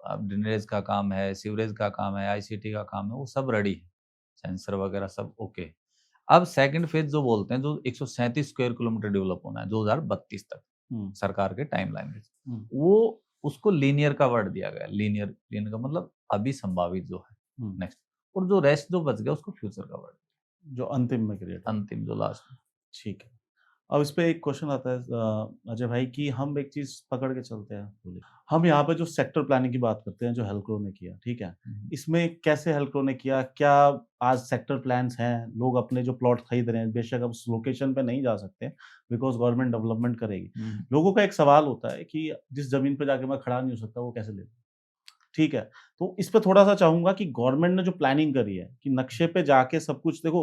अब ड्रेनेज का काम है, सीवरेज का काम है, आईसीटी का काम है, वो सब रेडी है। सेंसर वगैरह सब ओके। अब सेकंड फेज जो बोलते हैं, जो 137 स्क्वायर किलोमीटर डेवलप होना है 2032 तक, हुँ, सरकार के टाइमलाइन में, हुँ, वो उसको लीनियर का वर्ड दिया गया है। लीनियर लीनियर का मतलब अभी संभावित जो है हुँ। नेक्स्ट, और जो रेस्ट जो बच गया उसको फ्यूचर का वर्ड, जो अंतिम में क्रिएट हो। अंतिम जो लास्ट में। ठीक है। अब इस पे एक क्वेश्चन आता है अजय भाई कि हम एक चीज़ पकड़ के चलते हैं, बोलिए। हम यहाँ पे जो सेक्टर प्लानिंग की बात करते हैं जो हेल्को ने किया, ठीक है? हम्म, इसमें कैसे हेल्को ने किया? क्या आज सेक्टर प्लान्स हैं, लोग अपने जो प्लॉट खरीद रहे हैं, बेशक अब उस लोकेशन पे नहीं जा सकते बिकॉज़ गवर्नमेंट डेवलपमेंट करेगी। हम्म, लोगों का एक सवाल होता है कि जिस ज़मीन पे जाके मैं खड़ा नहीं हो सकता, वो कैसे ले लूँ? ठीक है। तो इस पे थोड़ा-सा चाहूँगा कि गवर्नमेंट ने जो प्लानिंग करी है कि नक्शे पे जाके सब कुछ देखो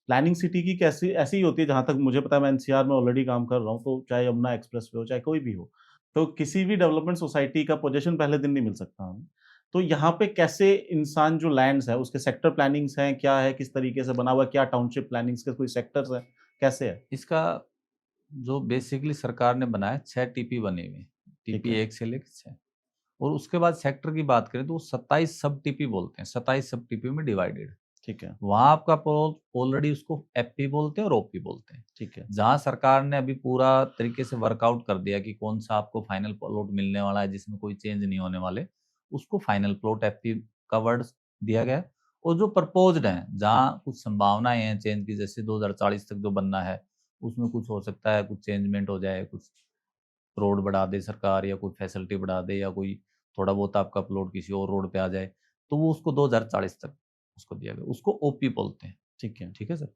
प्लानिंग सिटी की कैसी ऐसी ही होती है जहाँ तक मुझे पता है मैं एनसीआर में ऑलरेडी काम कर रहा हूँ, तो चाहे यमुना एक्सप्रेसवे हो, चाहे कोई भी हो। तो किसी भी डेवलपमेंट सोसाइटी का पोज़ीशन पहले दिन नहीं मिल सकता हमें। तो यहाँ पे कैसे इंसान जो लैंड्स है उसके सेक्टर प्लानिंग्स हैं, क्या है, किस तरीके से बना हुआ है, क्या टाउनशिप प्लानिंग्स के कोई सेक्टर्स हैं, कैसे है? इसका जो बेसिकली सरकार ने बनाया 6 टीपी बने हुए हैं, ठीक टीपी है, 1 से लेकर 6, और उसके बाद सेक्टर की बात करें तो वो 27 सब टीपी बोलते हैं, 27 सब टीपी में डिवाइडेड। ठीक है, वहाँ आपका प्लॉट ऑलरेडी उसको एफपी बोलते हैं और ओपी बोलते हैं। ठीक है, जहाँ सरकार ने अभी पूरा तरीके से वर्कआउट कर दिया कि कौन सा आपको फाइनल प्लॉट मिलने वाला है जिसमें कोई चेंज नहीं होने वाले, उसको फाइनल प्लॉट एफपी का वर्ड दिया गया है। और जो प्रपोज्ड है, जहाँ कुछ संभावनाएं हैं चेंज की, जैसे 2040 तक जो बनना है उसमें कुछ हो सकता है, कुछ चेंजमेंट हो जाए, कुछ रोड बढ़ा दे सरकार या कोई फैसिलिटी बढ़ा दे या कोई थोड़ा बहुत आपका प्लॉट किसी और रोड पे आ जाए, तो वो उसको 2040 तक उसको दिया गया, उसको ओपी बोलते हैं। ठीक है, ठीक है सर।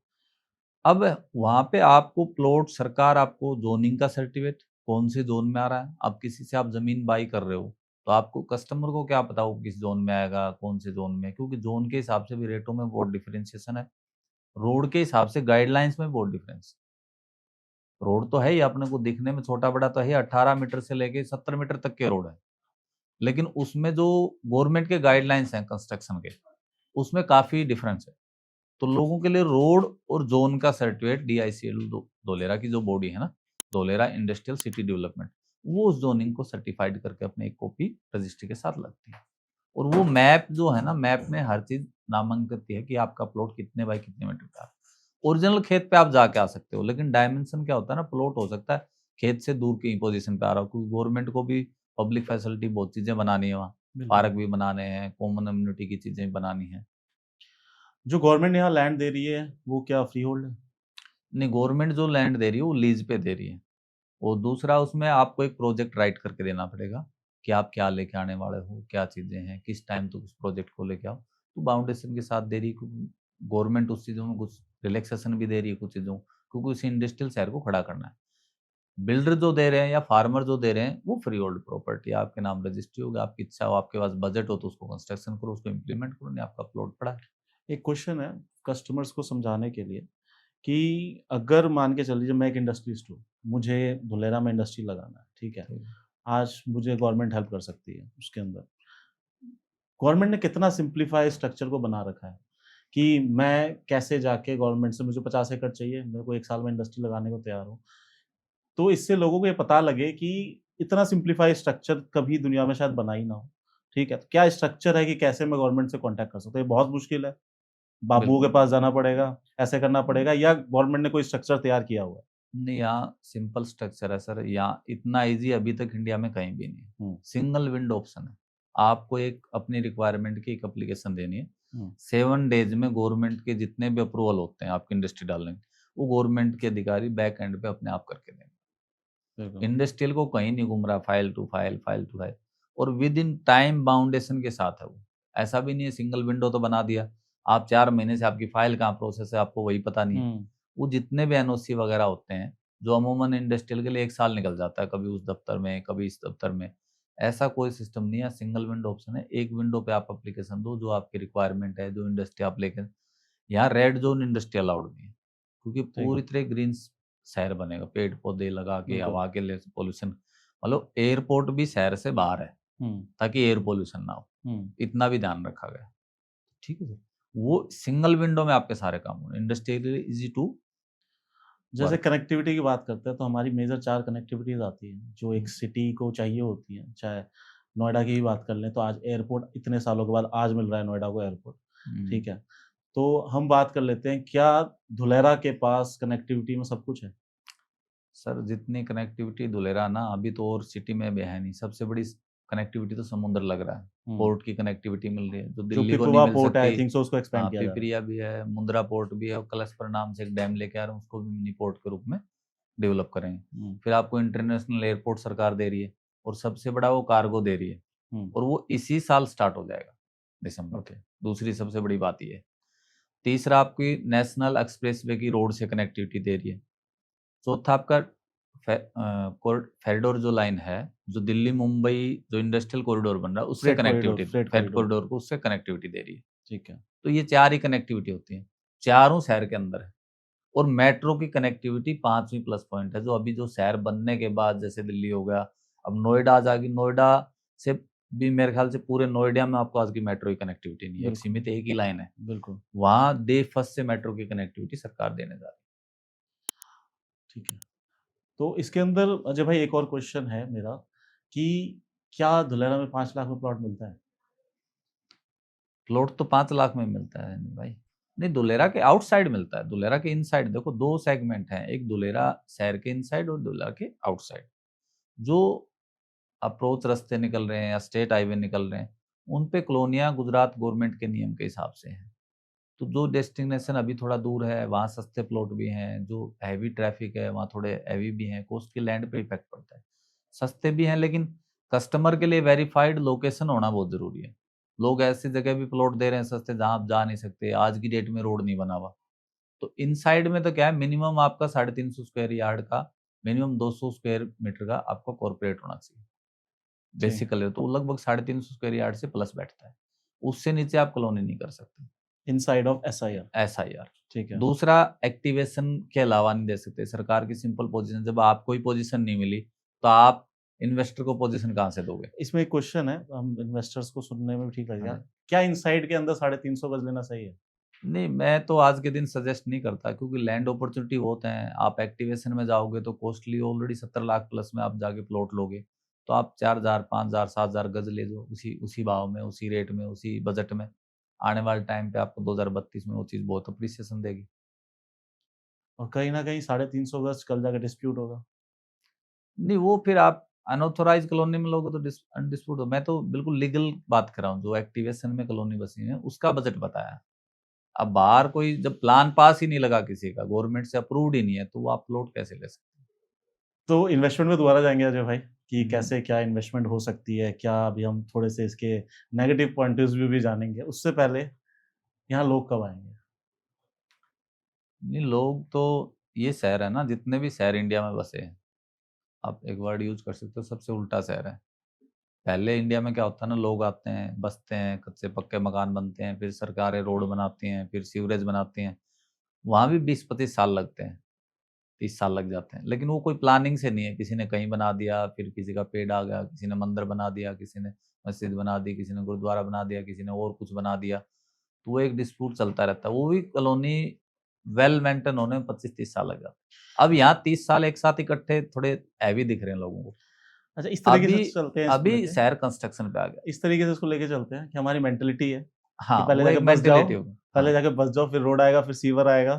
अब वहाँ पे आपको प्लॉट, सरकार आपको ज़ोनिंग का सर्टिफ़िकेट, कौन से ज़ोन में आ रहा है, अब किसी से आप ज़मीन बाय कर रहे हो, तो आपको कस्टमर को क्या पता हो किस ज़ोन में आएगा, कौन से ज़ोन में, क्योंकि ज़ोन के हिसाब से भी रेटों में बहुत डिफरेंशिएशन है। रोड के हिसाब से गाइडलाइंस में बहुत डिफरेंस। रोड तो है ही, अपने को दिखने में छोटा-बड़ा तो है ही, 18 मीटर से लेके 70 मीटर तक के रोड है। लेकिन उसमें जो गवर्नमेंट के गाइडलाइंस हैं कंस्ट्रक्शन के, उसमें काफ़ी डिफरेंस है। तो लोगों के लिए रोड और जोन का सर्टिफिकेट डीआईसीएल धोलेरा की जो बॉडी है ना, धोलेरा इंडस्ट्रियल सिटी डेवलपमेंट, वो उस जोनिंग को सर्टिफाइड करके अपने एक कॉपी रजिस्ट्री के साथ लगती है। और वो मैप जो है ना, मैप में हर चीज नामांकित है कि आपका प्लॉट कितने बाय कितने मीटर का है। ओरिजिनल खेत पे आप जाके आ सकते हो, लेकिन डायमेंशन क्या होता है ना, प्लॉट हो सकता है खेत से दूर की पोजीशन पे आ रहा हो, क्योंकि गवर्नमेंट को भी पब्लिक फैसिलिटी बहुत चीजें बनानी है वहाँ, बिल्कुल। पार्क भी बनाने हैं, कॉमन अम्यूनिटी की चीजें भी बनानी है। जो गवर्नमेंट यहाँ लैंड दे रही है, वो क्या फ्री होल्ड है? नहीं, गवर्नमेंट जो लैंड दे रही है वो लीज पे दे रही है। और दूसरा, उसमें आपको एक प्रोजेक्ट राइट करके देना पड़ेगा कि आप क्या लेके आने वाले हो, क्या चीज़ें हैं, किस टाइम तक उस प्रोजेक्ट को लेके आओ। तो बाउंडेशन के साथ दे रही है, क्योंकि गवर्नमेंट उस चीज़ों में कुछ रिलैक्सेशन भी दे रही है कुछ चीज़ों, क्योंकि उस इंडस्ट्रियल शहर को खड़ा करना है। बिल्डर जो दे रहे हैं या फार्मर जो दे रहे हैं वो फ्री होल्ड प्रॉपर्टी, आपके नाम रजिस्ट्री होगी, आपकी इच्छा हो, आपके पास बजट हो तो उसको कंस्ट्रक्शन करो, उसको इम्प्लीमेंट करो, नहीं आपका प्लॉट पड़ा है। एक क्वेश्चन है कस्टमर्स को समझाने के लिए कि अगर मान के चल लीजिए मैं एक इंडस्ट्रियलिस्ट हूँ, मुझे धुलेरा में इंडस्ट्री लगाना है, ठीक है? ठीक है। आज मुझे गवर्नमेंट हेल्प कर सकती है उसके अंदर। गवर्नमेंट ने कितना सिम्प्लीफाई स्ट्रक्चर को बना रखा है कि मैं कैसे जाके गवर्नमेंट से मुझे 50 एकड़ चाहिए, मेरे को 1 साल में इंडस्ट्री लगाने को तैयार हूँ। तो इससे लोगों को ये पता लगे कि इतना सिम्प्लीफाई स्ट्रक्चर कभी दुनिया में शायद बना ही ना हो, ठीक है? तो क्या स्ट्रक्चर है कि कैसे मैं गवर्नमेंट से कॉन्टैक्ट कर सकता हूँ? ये बहुत मुश्किल है, बाबुओं के बिल्कुल। पास जाना पड़ेगा, ऐसे करना पड़ेगा या गवर्नमेंट ने कोई स्ट्रक्चर तैयार किया हुआ है? नहीं, यहाँ सिंपल स्ट्रक्चर है सर, यहाँ इतना इजी अभी तक इंडिया में कहीं भी नहीं है। हुँ, सिंगल विंडो ऑप्शन है। आपको एक अपनी रिक्वायरमेंट की एक एप्लीकेशन देनी है। हुँ, 7 डेज में गवर्नमेंट के जितने भी अप्रूवल होते हैं आपकी इंडस्ट्री डालने के, वो गवर्नमेंट के अधिकारी बैक एंड पे अपने आप करके देंगे। बिल्कुल। इंडस्ट्रियल को कहीं नहीं घूम रहा, file to file, file to file, और विद इन टाइम बाउंडेशन के साथ है वो। ऐसा भी नहीं है सिंगल विंडो तो बना दिया, आप 4 महीने से आपकी फाइल कहाँ प्रोसेस है आपको वही पता नहीं है। हम्म, वो जितने भी एनओसी वगैरह होते हैं जो अमूमन इंडस्ट्रियल के लिए 1 साल निकल जाता है, कभी उस दफ्तर में कभी इस दफ्तर में। ऐसा कोई सिस्टम नहीं है, सिंगल विंडो ऑप्शन है। एक विंडो पे आप एप्लीकेशन दो जो आपकी रिक्वायरमेंट है, जो इंडस्ट्री आप लेकर। यहाँ रेड जोन इंडस्ट्री अलाउड नहीं है क्योंकि ठीक पूरी है, तरह ग्रीन शहर बनेगा, पेड़ पौधे लगा के बिल्कुल। हवा के लिए पोल्यूशन, मतलब एयरपोर्ट भी शहर से बाहर है हम्म, ताकि एयर पोल्यूशन ना हो। हम्म। इतना भी ध्यान रखा गया। ठीक है सर, वो सिंगल विंडो में आपके सारे काम हो, इंडस्ट्रियल इजी टू जैसे वर्क। कनेक्टिविटी की बात करते हैं तो हमारी मेजर 4 कनेक्टिविटीज़ आती हैं, जो एक सिटी को चाहिए होती हैं। चाहे नोएडा की ही बात कर लें तो आज एयरपोर्ट इतने सालों के बाद आज मिल रहा है नोएडा को एयरपोर्ट, ठीक है। तो हम बात कर लेते हैं, क्या धुलेरा के पास कनेक्टिविटी में सब कुछ है? सर जितनी कनेक्टिविटी धुलेरा ना अभी तो और सिटी में भी है नहीं। सबसे बड़ी कनेक्टिविटी तो समुद्र लग रहा है, हुँ। पोर्ट की कनेक्टिविटी मिल रही है जो जो दिल्ली को नहीं पिपवा मिल पोर्ट है आई सकती। थिंक सो उसको हाँ, एक्सपेंड किया जा रहा है। पिपरिया भी है, मुंद्रा पोर्ट भी है, और कलशपुर नाम से एक डैम लेके आ रहे हैं, उसको भी मिनी पोर्ट के रूप में डेवलप करेंगे। हुँ, फिर आपको इंटरनेशनल एयरपोर्ट सरकार दे रही है, और सबसे बड़ा वो कार्गो दे रही है, हुँ, और वो इसी साल स्टार्ट हो जाएगा दिसंबर ओके। में। दूसरी सबसे बड़ी बात ये है। तीसरा आपकी नेशनल एक्सप्रेसवे की रोड से कनेक्टिविटी दे रही है। चौथा आपका कॉरिडोर जो लाइन है, जो दिल्ली मुंबई जो इंडस्ट्रियल कॉरिडोर बन रहा है उससे connectivity, freight freight corridor, corridor को उससे कनेक्टिविटी दे रही है। ठीक है। तो ये 4 ही कनेक्टिविटी होती है, चारों शहर के अंदर है। और मेट्रो की कनेक्टिविटी 5वीं प्लस पॉइंट है, जो अभी जो शहर बनने के बाद जैसे दिल्ली हो गया, अब नोएडा आ जाएगी। नोएडा से भी मेरे ख्याल से पूरे नोएडा में आपको आज की मेट्रो की कनेक्टिविटी नहीं है, एक बिल्कुल, सीमित एक ही लाइन है। बिल्कुल, वहाँ डे फर्स्ट से मेट्रो की कनेक्टिविटी सरकार देने जा रही ठीक है। तो इसके अंदर अजय भाई एक और क्वेश्चन है मेरा कि क्या धुलेरा में 5 लाख में प्लॉट मिलता है? है। प्लॉट तो 5 लाख में मिलता है नहीं भाई, नहीं दुलेरा के आउटसाइड मिलता है। दुलेरा के इनसाइड देखो 2 सेगमेंट हैं, एक दुलेरा शहर के इनसाइड और दुलेरा के आउटसाइड। जो अप्रोच रास्ते निकल रहे हैं या स्टेट हाईवे निकल रहे हैं, उन पे कॉलोनियां गुजरात गवर्नमेंट के नियम के हिसाब से हैं। तो जो डेस्टिनेशन अभी थोड़ा दूर है वहाँ सस्ते प्लॉट भी हैं, जो हैवी ट्रैफिक है वहाँ थोड़े हैवी भी हैं, कोस्ट की लैंड पे इफेक्ट पड़ता है। सस्ते भी हैं लेकिन कस्टमर के लिए वेरीफाइड लोकेशन होना बहुत जरूरी है। लोग ऐसी जगह भी प्लॉट दे रहे हैं सस्ते जहाँ आप जा नहीं सकते, आज की डेट में रोड नहीं बना हुआ। तो इनसाइड में तो क्या है, मिनिमम आपका 350 स्क्वायर यार्ड का, मिनिमम 200 स्क्वायर मीटर का आपका कॉर्पोरेट होना चाहिए जी, बेसिकली। तो लगभग 350 स्क्वायर यार्ड से प्लस बैठता है, उससे नीचे आप कॉलोनी नहीं कर सकते। Inside of SIR, SIR. ठीक है। दूसरा, एक्टिवेशन के अलावा नहीं दे सकते। सरकार की सिंपल पोजीशन, जब आपको ही पोजीशन नहीं मिली तो आप इन्वेस्टर को पोजीशन कहाँ से दोगे? इसमें एक क्वेश्चन है, हम इन्वेस्टर्स को सुनने में भी ठीक लगेगा। हाँ। क्या इनसाइड के अंदर 350 गज लेना सही है? नहीं, मैं तो आज के दिन सजेस्ट नहीं करता क्योंकि लैंड अपॉर्चुनिटी बहुत हैं। आप एक्टिवेशन में जाओगे तो कॉस्टली ऑलरेडी 70 लाख प्लस में आप जाके प्लॉट लोगे। तो आप 4000, 5000, 7000 गज ले लो, उसी उसी भाव में, उसी रेट में, उसी बजट में। आने वाले टाइम पे आपको 2032 में वो चीज़ बहुत अप्रिसिएशन देगी। और कहीं न कहीं 350 गज कल जाके डिस्प्यूट होगा। नहीं, वो फिर आप अनऑथोराइज़्ड कॉलोनी में लोगे तो अनडिस्प्यूट हो। मैं तो बिल्कुल लीगल बात कर रहा हूँ, जो एक्टिवेशन में कॉलोनी बसी है, उसका बजट बताया। अब बाहर कोई जब प्लान पास ही नहीं लगा किसी का, गवर्नमेंट से अप्रूव्ड ही नहीं है, तो वो आप प्लॉट कैसे ले सकते हैं? तो इन्वेस्टमेंट में दोबारा जाएँगे अजय भाई कि हुँ। कैसे क्या इन्वेस्टमेंट हो सकती है? क्या अभी हम थोड़े से इसके नेगेटिव पॉइंट ऑफ व्यू भी जानेंगे। उससे पहले यहाँ लोग कब आएँगे? नहीं, लोग तो ये शहर है ना, जितने भी शहर इंडिया में बसे हैं, आप एक वर्ड यूज़ कर सकते हो, सबसे उल्टा शहर है। पहले इंडिया में क्या होता है ना, लोग आते हैं, बसते हैं, कच्चे पक्के मकान बनते हैं, फिर सरकारें रोड बनाती हैं, फिर सीवरेज बनाती हैं। वहाँ भी 20-25 साल लगते हैं, 30 साल लग जाते हैं। लेकिन वो कोई प्लानिंग से नहीं है, किसी ने कहीं बना दिया, फिर किसी का पेड़ आ गया, किसी ने मंदिर बना दिया, किसी ने मस्जिद बना दी, किसी ने गुरुद्वारा बना दिया, किसी ने और कुछ बना दिया। तो वो एक डिस्प्यूट चलता रहता है। वो भी कॉलोनी वेल मेंटेन होने में 25-30 साल लग जाते हैं। अब यहाँ 30 साल एक साथ इकट्ठे थोड़े हैवी दिख रहे हैं लोगों को। अच्छा, इस तरीके अभी से चलते हैं इसको अभी लेके, शहर कंस्ट्रक्शन पे आ गया। इस तरीके से इसको लेके चलते हैं कि हमारी मेंटालिटी है कि हाँ, पहले वो एक जाके बस जाओ, मेंटालिटी होगी। पहले हाँ, जाके बस जाओ, फिर रोड आएगा, फिर सीवर आएगा,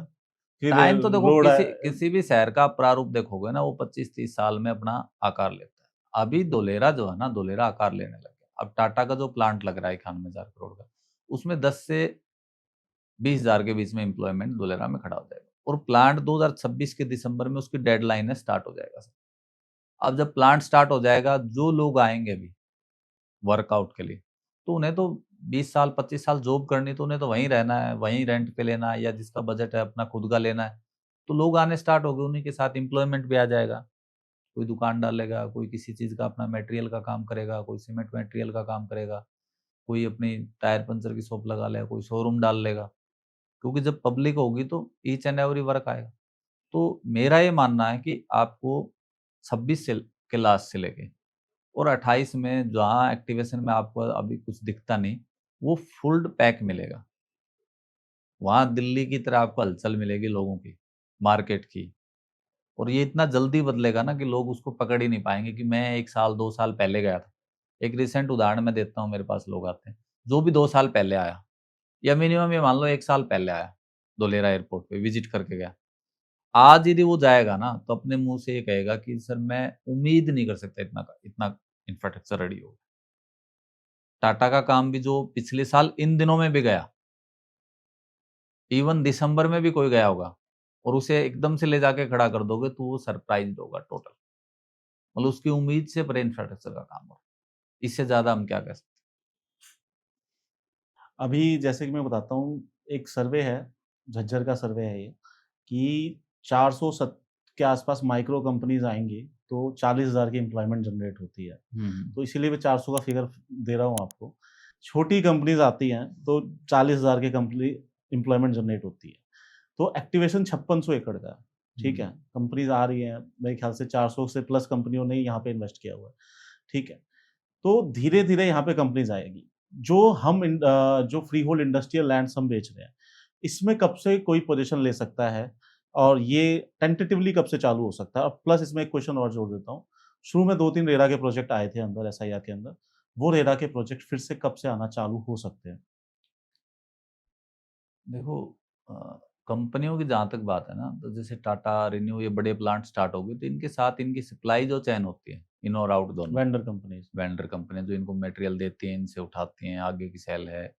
फिर टाइम तो देखो रोड किसी आए किसी भी शहर का प्रारूप देखोगे ना, वो 25-30 साल में अपना आकार लेता है। अभी धोलेरा जो है ना, धोलेरा आकार लेने लग गया। अब टाटा का जो प्लांट लग रहा है 91,000 करोड़ का, उसमें 10 से 20,000 के बीच में एम्प्लॉयमेंट धोलेरा में खड़ा हो जाएगा। और प्लांट 2026 के दिसंबर में उसकी डेडलाइन है, स्टार्ट हो जाएगा सर। अब जब प्लांट स्टार्ट हो जाएगा, जो लोग आएंगे अभी वर्कआउट के लिए, तो उन्हें तो 20 साल 25 साल जॉब करनी, तो उन्हें तो वहीं रहना है, वहीं रेंट पे लेना है, या जिसका बजट है अपना खुद का लेना है, तो लोग आने स्टार्ट हो गए, उन्हीं के साथ एम्प्लॉयमेंट भी आ जाएगा। कोई दुकान डालेगा, कोई किसी चीज़ का अपना मटेरियल का काम करेगा, कोई सीमेंट मटेरियल का काम करेगा, कोई अपनी टायर पंचर की शॉप लगा लेगा, कोई शोरूम डाल लेगा। क्योंकि जब पब्लिक होगी तो ईच एंड एवरी वर्क आएगा। तो मेरा ये मानना है कि आपको 26 से के लास्ट से लेके और 28 में जहाँ एक्टिवेशन में आपको अभी कुछ दिखता नहीं, वो फुल्ड पैक मिलेगा। वहाँ दिल्ली की तरह आपको हलचल मिलेगी लोगों की, मार्केट की। और ये इतना जल्दी बदलेगा ना कि लोग उसको पकड़ ही नहीं पाएँगे कि मैं 1 साल 2 साल पहले गया था। एक रिसेंट उदाहरण मैं देता हूँ, मेरे पास लोग आते हैं, जो भी 2 साल पहले आया या मिनिमम ये मान लो 1 साल पहले आया, धोलेरा एयरपोर्ट पे विज़िट करके गया। आज यदि वो जाएगा ना, तो अपने मुँह से ये कहेगा कि सर मैं उम्मीद नहीं कर सकता इतना इंफ्रास्ट्रक्चर रेडी होगा। टाटा का काम भी जो पिछले साल इन दिनों में भी गया, इवन दिसंबर में भी कोई गया होगा और उसे एकदम से ले जाके खड़ा कर दोगे तो वो सरप्राइज़्ड होगा टोटल। मतलब उसकी उम्मीद से परे इंफ्रास्ट्रक्चर का काम हो। इससे ज़्यादा हम क्या कह सकते अभी जैसे कि मैं बताता हूँ, एक सर्वे है, झज्जर का सर्वे है ये, कि 400 के आसपास माइक्रो कंपनीज़ आएँगी, तो 40,000 की एम्प्लॉयमेंट जनरेट होती है। हैं? तो इसीलिए मैं 400 का फिगर दे रहा हूँ आपको। छोटी कंपनीज़ आती हैं, तो 40,000 की कंपनी एम्प्लॉयमेंट जनरेट होती है। तो एक्टिवेशन 5600 एकड़ का है, ठीक है? कंपनीज़ आ रही हैं, मेरे ख्याल से 400 से प्लस कंपनियों ने यहाँ पे इन्वेस्ट किया हुआ है, ठीक है? तो धीरे-धीरे यहाँ पे कंपनीज़ आएगी। जो फ्री होल्ड इंडस्ट्रियल लैंड्स हम बेच रहे हैं, इसमें कब से कोई पोज़ीशन ले सकता है और ये टेंटेटिवली कब से चालू हो सकता है? और प्लस इसमें एक क्वेश्चन और जोड़ देता हूँ। शुरू में 2-3 रेरा के प्रोजेक्ट आए थे अंदर एसआईआर के अंदर। वो रेरा के प्रोजेक्ट फिर से कब से आना चालू हो सकते हैं? देखो, अ, कंपनियों की जहाँ तक बात है ना, तो जैसे टाटा, रिन्यू, ये बड़े प्लांट स्टार्ट हो गए, तो इनके साथ इनकी सप्लाई जो चेन होती है, इन और आउट दोनों, वेंडर कंपनीज़। वेंडर कंपनियाँ जो इनको मटेरियल देती हैं, इनसे उठाती हैं, आगे की सेल है,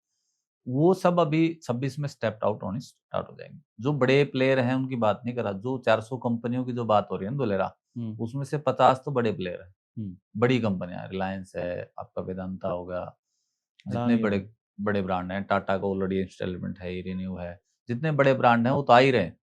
वो सब अभी 26 में स्टेप्ड आउट होनी स्टार्ट हो जाएँगे। जो बड़े प्लेयर हैं, उनकी बात नहीं कर रहा, जो 400 कंपनियों की जो बात हो रही है ना धोलेरा, हुँ, उसमें से 50 तो बड़े प्लेयर हैं, हुँ। बड़ी कंपनियाँ, रिलायंस है, आपका वेदांता हो गया, जितने अडानी है बड़े भी। बड़े ब्रांड हैं, टाटा का ऑलरेडी इंस्टॉलमेंट है, रिन्यू है, जितने बड़े ब्रांड हैं वो तो आ ही रहे हैं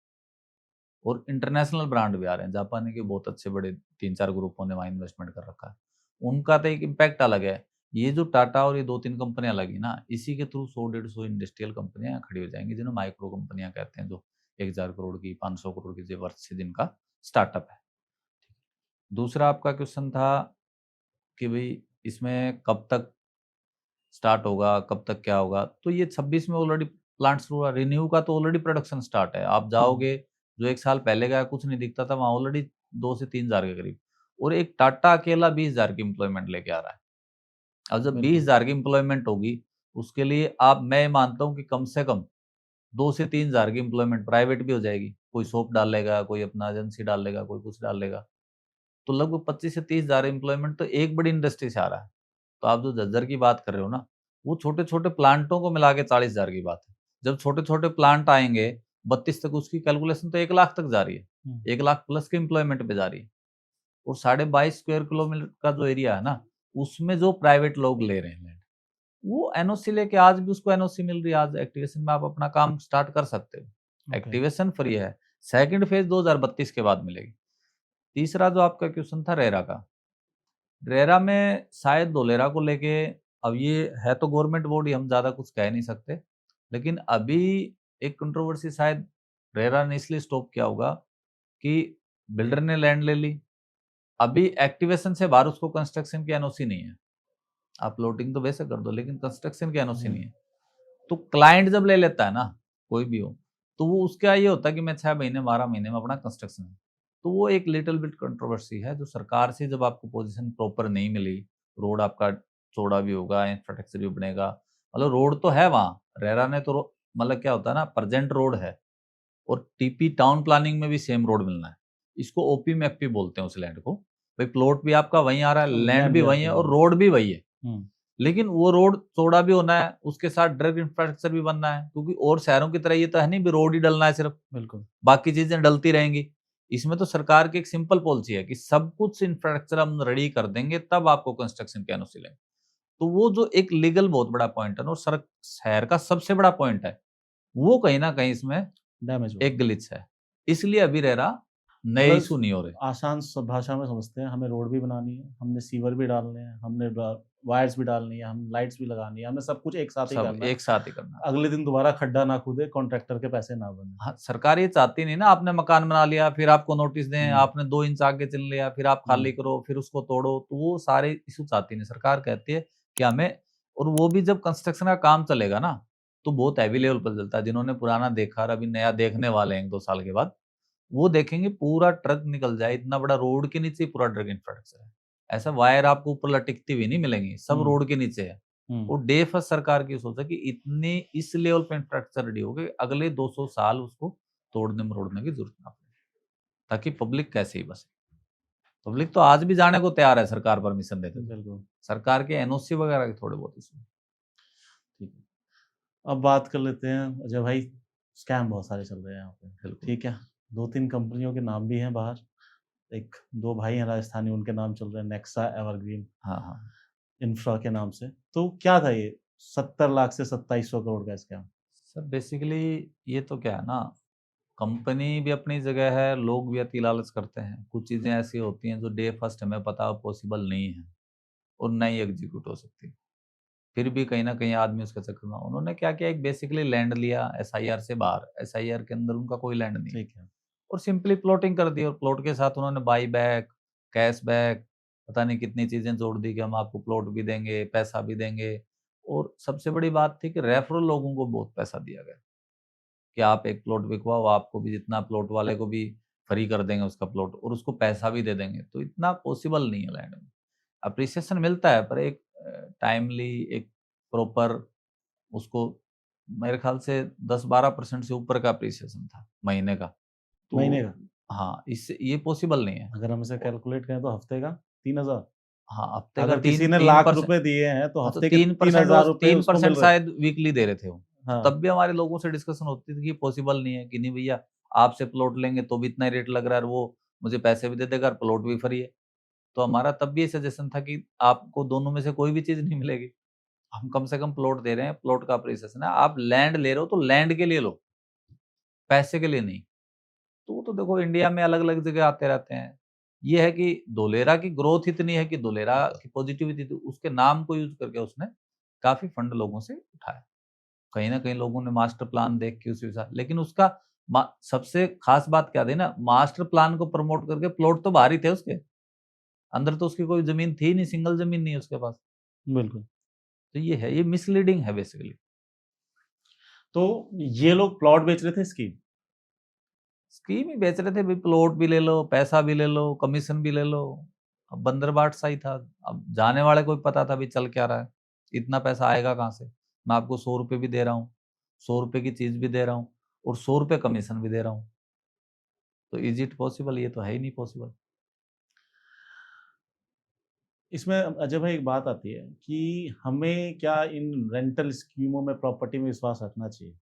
और इंटरनेशनल ब्रांड भी आ रहे हैं। जापानी के बहुत अच्छे बड़े 3-4 ग्रुपों ने वहाँ इन्वेस्टमेंट कर रखा है। उनका तो एक इम्पैक्ट अलग है। ये जो टाटा और ये 2-3 कंपनियाँ लगी ना, इसी के थ्रू 100-150 इंडस्ट्रियल कंपनियाँ यहाँ खड़ी हो जाएँगी, जिन्हें माइक्रो कंपनियाँ कहते हैं, जो 1000 करोड़ की, 500 करोड़ की जो वर्थ से जिनका स्टार्टअप है। दूसरा आपका क्वेश्चन था कि भई इसमें कब तक स्टार्ट होगा, कब तक क्या होगा? तो ये 26 में ऑलरेडी प्लांट शुरू हुआ, रिन्यू का तो ऑलरेडी प्रोडक्शन स्टार्ट है। आप हुँ, जाओगे, जो 1 साल पहले गया कुछ नहीं दिखता था, वहाँ ऑलरेडी 2 से 3,000 के करीब, और एक टाटा अकेला 20,000 की एम्प्लॉयमेंट लेके आ रहा है। अब जब बिल्कुल। 20,000 की एम्प्लॉयमेंट होगी, उसके लिए आप मैं मानता हूँ कि कम से कम 2 से 3,000 की एम्प्लॉयमेंट प्राइवेट भी हो जाएगी। कोई शॉप डालेगा, कोई अपना एजेंसी डाल लेगा, कोई कुछ डाल लेगा। तो लगभग 25 से 30,000 एम्प्लॉयमेंट तो एक बड़ी इंडस्ट्री से आ रहा है। तो आप जो झज्जर की बात कर रहे हो ना, वो छोटे-छोटे प्लांटों को मिला के 40,000 की बात है। जब छोटे-छोटे प्लांट आएँगे, 32 तक, उसकी कैलकुलेशन तो 1 लाख तक जा रही है। हुँ, 1 लाख प्लस के एम्प्लॉयमेंट पे जा रही है। और 22.5 स्क्वायर किलोमीटर का जो एरिया है ना, उसमें जो प्राइवेट लोग ले रहे हैं लैंड, वो एनओसी लेके आज भी उसको एनओसी मिल रही है। आज एक्टिवेशन में आप अपना काम स्टार्ट कर सकते हो। ओके। एक्टिवेशन फ्री है। सेकंड फेज़ 2032 के बाद मिलेगी। तीसरा जो आपका क्वेश्चन था रेरा का, रेरा में शायद धोलेरा को लेके, अब ये है तो गवर्नमेंट बॉडी, हम ज़्यादा कुछ कह नहीं सकते। लेकिन अभी एक कंट्रोवर्सी शायद रेरा ने इसलिए स्टॉप किया होगा कि बिल्डर ने लैंड ले ली। अभी एक्टिवेशन से बाहर उसको कंस्ट्रक्शन की एनओसी नहीं है। आप प्लॉटिंग तो वैसे कर दो, लेकिन कंस्ट्रक्शन की एनओसी हुँ, नहीं है। तो क्लाइंट जब ले लेता है ना, कोई भी हो, तो वो उसका ये होता है कि मैं 6 महीने 12 महीने में अपना कंस्ट्रक्शन है। तो वो एक लिटिल बिट कंट्रोवर्सी है, जो सरकार से जब आपको पोजीशन प्रॉपर नहीं मिली, रोड आपका चौड़ा भी होगा, इंफ्रास्ट्रक्चर भी बनेगा, मतलब रोड तो है वहाँ, रेरा ने तो मतलब क्या होता है ना, प्रेजेंट रोड है और टीपी टाउन प्लानिंग में भी सेम रोड मिलना है। इसको ओपी में एफपी बोलते हैं उस लैंड को। भाई प्लॉट भी आपका वहीं आ रहा है, समझ लैंड लैंड भी भी वहीं आपकी है वही और है। रोड भी वही है। हुँ, लेकिन वो रोड चौड़ा भी होना है, उसके साथ डायरेक्ट इंफ्रास्ट्रक्चर भी बनना है, क्योंकि और शहरों की तरह ये तो है नहीं भी रोड ही डलना है सिर्फ, बिल्कुल। बाकी चीजें डलती रहेंगी। इसमें तो सरकार की एक सिंपल पॉलिसी है कि सब कुछ इंफ्रास्ट्रक्चर हम रेडी कर देंगे, तब आपको कंस्ट्रक्शन की एनओसी लेंगे। तो वो जो एक लीगल बहुत बड़ा पॉइंट है ना, और शहर का सबसे बड़ा पॉइंट है, वो कहीं ना कहीं इसमें डैमेज हो एक ग्लिच है, इसलिए अभी रेरा नए मतलब इशू नहीं हो रहे। आसान भाषा में समझते हैं, हमें रोड भी बनानी है, हमने सीवर भी डालने हैं, हमने वायर्स भी डालनी है, हम लाइट्स भी लगानी है, हमने सब कुछ एक साथ ही सब करना है। एक साथ ही करना है। अगले दिन दोबारा खड्डा ना खुदे, कॉन्ट्रैक्टर के पैसे ना बने। हाँ, सरकार ये चाहती नहीं ना, आपने मकान बना लिया, फिर आपको नोटिस दें, हम्म, आपने 2 इंच आगे चल लिया, फिर आप खाली करो, फिर उसको तोड़ो, तो वो सारे इशू चाहती नहीं। सरकार कहती है कि हमें, और वो भी जब कंस्ट्रक्शन का काम चलेगा ना, तो बहुत हैवी लेवल पर चलता है। जिन्होंने पुराना देखा और अभी नया देखने वाले हैं 1-2 साल के बाद, वो देखेंगे पूरा ट्रक निकल जाए, इतना बड़ा रोड के नीचे ही पूरा ट्रक इंफ्रास्ट्रक्चर है। ऐसा वायर आपको ऊपर लटकती हुई नहीं मिलेंगी, सब हम्म, रोड के नीचे है। हम्म, वो डे फर्स्ट सरकार की सोच है कि इतनी इस लेवल पे इंफ्रास्ट्रक्चर रेडी हो गए, अगले 200 साल उसको तोड़ने मरोड़ने की जरूरत ना पड़े, ताकि पब्लिक कैसे ही बसे। पब्लिक तो आज भी जाने को तैयार है सरकार परमिशन देते तो। बिल्कुल सरकार के एनओसी वगैरह के थोड़े बहुत इसमें। ठीक है। अब बात कर लेते हैं अजय भाई, स्कैम बहुत सारे चल रहे हैं यहाँ पे। बिल्कुल। ठीक है, 2-3 कंपनियों के नाम भी हैं बाहर, एक दो भाई हैं राजस्थानी, उनके नाम चल रहे हैं, नेक्सा, एवरग्रीन, हाँ हाँ। इंफ्रा के नाम से। तो क्या था ये 70 लाख से 2700 करोड़ का स्कैम? सर बेसिकली ये तो क्या है ना, कंपनी भी अपनी जगह है, लोग भी अति लालच करते हैं। कुछ चीज़ें ऐसी होती हैं जो डे फर्स्ट हमें पता पॉसिबल नहीं है और नहीं एग्जीक्यूट हो सकती। फिर भी कहीं न कहीं आदमी उसके चक्कर में, उन्होंने क्या किया, एक बेसिकली लैंड लिया एसआईआर से बाहर, एसआईआर के अंदर उनका कोई लैंड नहीं है, ठीक है। और सिंपली प्लॉटिंग कर दी, और प्लॉट के साथ उन्होंने बाई बैक, कैश बैक, पता नहीं कितनी चीज़ें जोड़ दी कि हम आपको प्लॉट भी देंगे, पैसा भी देंगे। और सबसे बड़ी बात थी कि रेफरल लोगों को बहुत पैसा दिया गया कि आप एक प्लॉट बिकवाओ, आपको भी जितना प्लॉट वाले को भी फ्री कर देंगे उसका प्लॉट, और उसको पैसा भी दे देंगे। तो इतना पॉसिबल नहीं है लैंड में। अप्रिसिएशन मिलता है पर एक टाइमली, एक प्रॉपर उसको, मेरे ख्याल से 10-12% से ऊपर का अप्रिसिएशन था महीने का। महीने तो का? हाँ, इससे ये पॉसिबल नहीं है। अगर हम इसे कैलकुलेट करें तो हफ्ते का 3,000। हाँ, हफ्ते का अगर 3 किसी ने 3%। ₹1,00,000 दिए हैं तो हाँ, तो हफ्ते के 3% वो 3,000 रुपए उसको मिल 3% रहे हैं। शायद वीकली दे रहे थे वो। तो हाँ। तब भी हमारे लोगों से डिस्कशन होती थी कि पॉसिबल नहीं है, कि नहीं भैया, आपसे प्लॉट लेंगे तो भी इतना ही रेट लग रहा है, और वो मुझे पैसे भी दे देगा और प्लॉट भी फ्री है। तो हमारा तब भी ये सजेशन था कि आपको दोनों में से कोई भी चीज़ नहीं मिलेगी। हम कम से कम प्लॉट दे रहे हैं, प्लॉट का अप्रिसिएशन है। आप लैंड ले रहे हो तो लैंड के लिए लो, पैसे के लिए नहीं। तो वो तो देखो इंडिया में अलग-अलग जगह आते रहते हैं। ये है कि धोलेरा की ग्रोथ इतनी है कि धोलेरा की पॉजिटिविटी, तो उसके नाम को यूज़ करके उसने काफ़ी फंड लोगों से उठाया। कहीं न कहीं लोगों ने मास्टर प्लान देख के उसी हिसाब, लेकिन उसका सबसे ख़ास बात क्या थी ना, मास्टर प्लान को प्रमोट करके प्लॉट तो बाहर ही थे उसके। अंदर तो उसकी कोई ज़मीन थी नहीं, सिंगल ज़मीन नहीं है उसके पास। बिल्कुल। तो ये है, ये मिसलीडिंग है बेसिकली। तो ये लोग प्लॉट बेच रहे थे इसकी? स्कीम ही बेच रहे थे, भई प्लॉट भी ले लो, पैसा भी ले लो, कमीशन भी ले लो। अब बंदरबाट सा ही था। अब जाने वाले को भी पता था भई चल क्या रहा है, इतना पैसा आएगा कहाँ से? मैं आपको ₹100 भी दे रहा हूँ, ₹100 की चीज़ भी दे रहा हूँ और ₹100 कमीशन भी दे रहा हूँ। तो इज़ इट पॉसिबल? ये तो है ही नहीं पॉसिबल। इसमें अजय भाई एक बात आती है कि हमें क्या इन रेंटल स्कीमों में, प्रॉपर्टी में विश्वास रखना चाहिए?